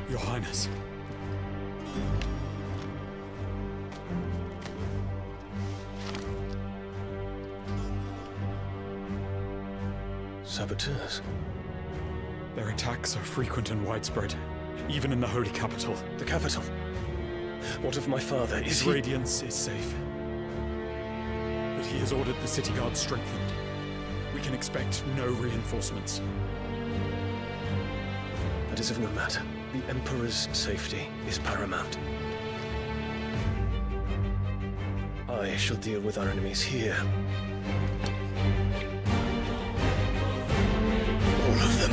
Your Highness. Saboteurs. Their attacks are frequent and widespread, even in the Holy Capital. The capital? What of my father? Is His radiance is safe. But he has ordered the city guard strengthened. We can expect no reinforcements. That is of no matter. The Emperor's safety is paramount. I shall deal with our enemies here. All of them.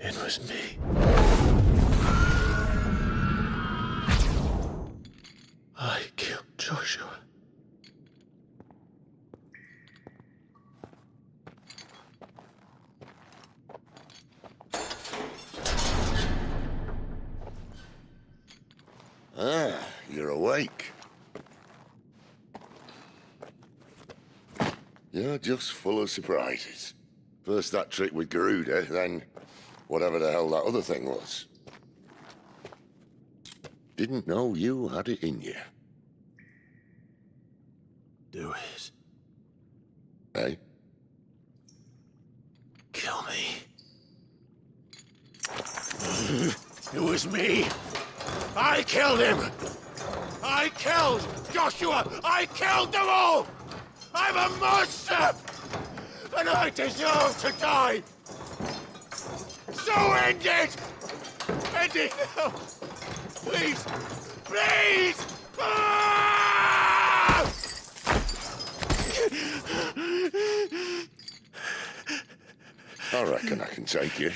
It was me. I killed Joshua. Ah, you're awake. You're just full of surprises. First that trick with Garuda, then whatever the hell that other thing was. Didn't know you had it in you. Do it. Hey? Kill me. It was me. I killed him. I killed Joshua. I killed them all. I'm a monster. And I deserve to die. So end it. End it now. Please. Please. Ah! I reckon I can take you,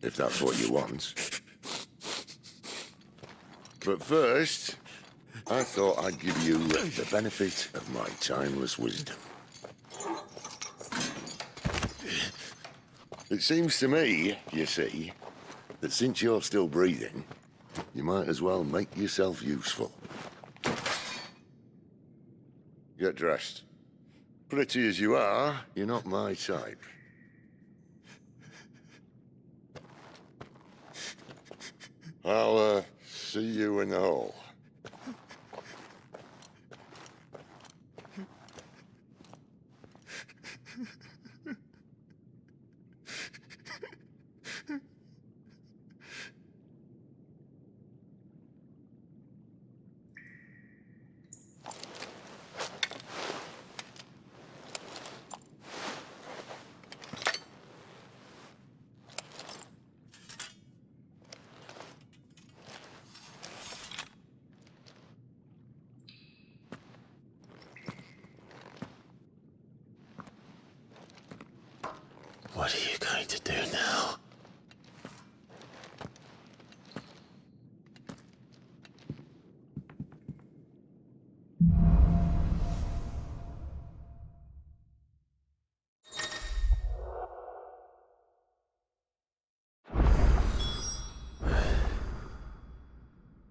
if that's what you want. But first, I thought I'd give you the benefit of my timeless wisdom. It seems to me, you see, that since you're still breathing, you might as well make yourself useful. Get dressed. Pretty as you are, you're not my type. I'll, see you in the hall. What are you going to do now?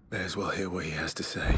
May as well hear what he has to say.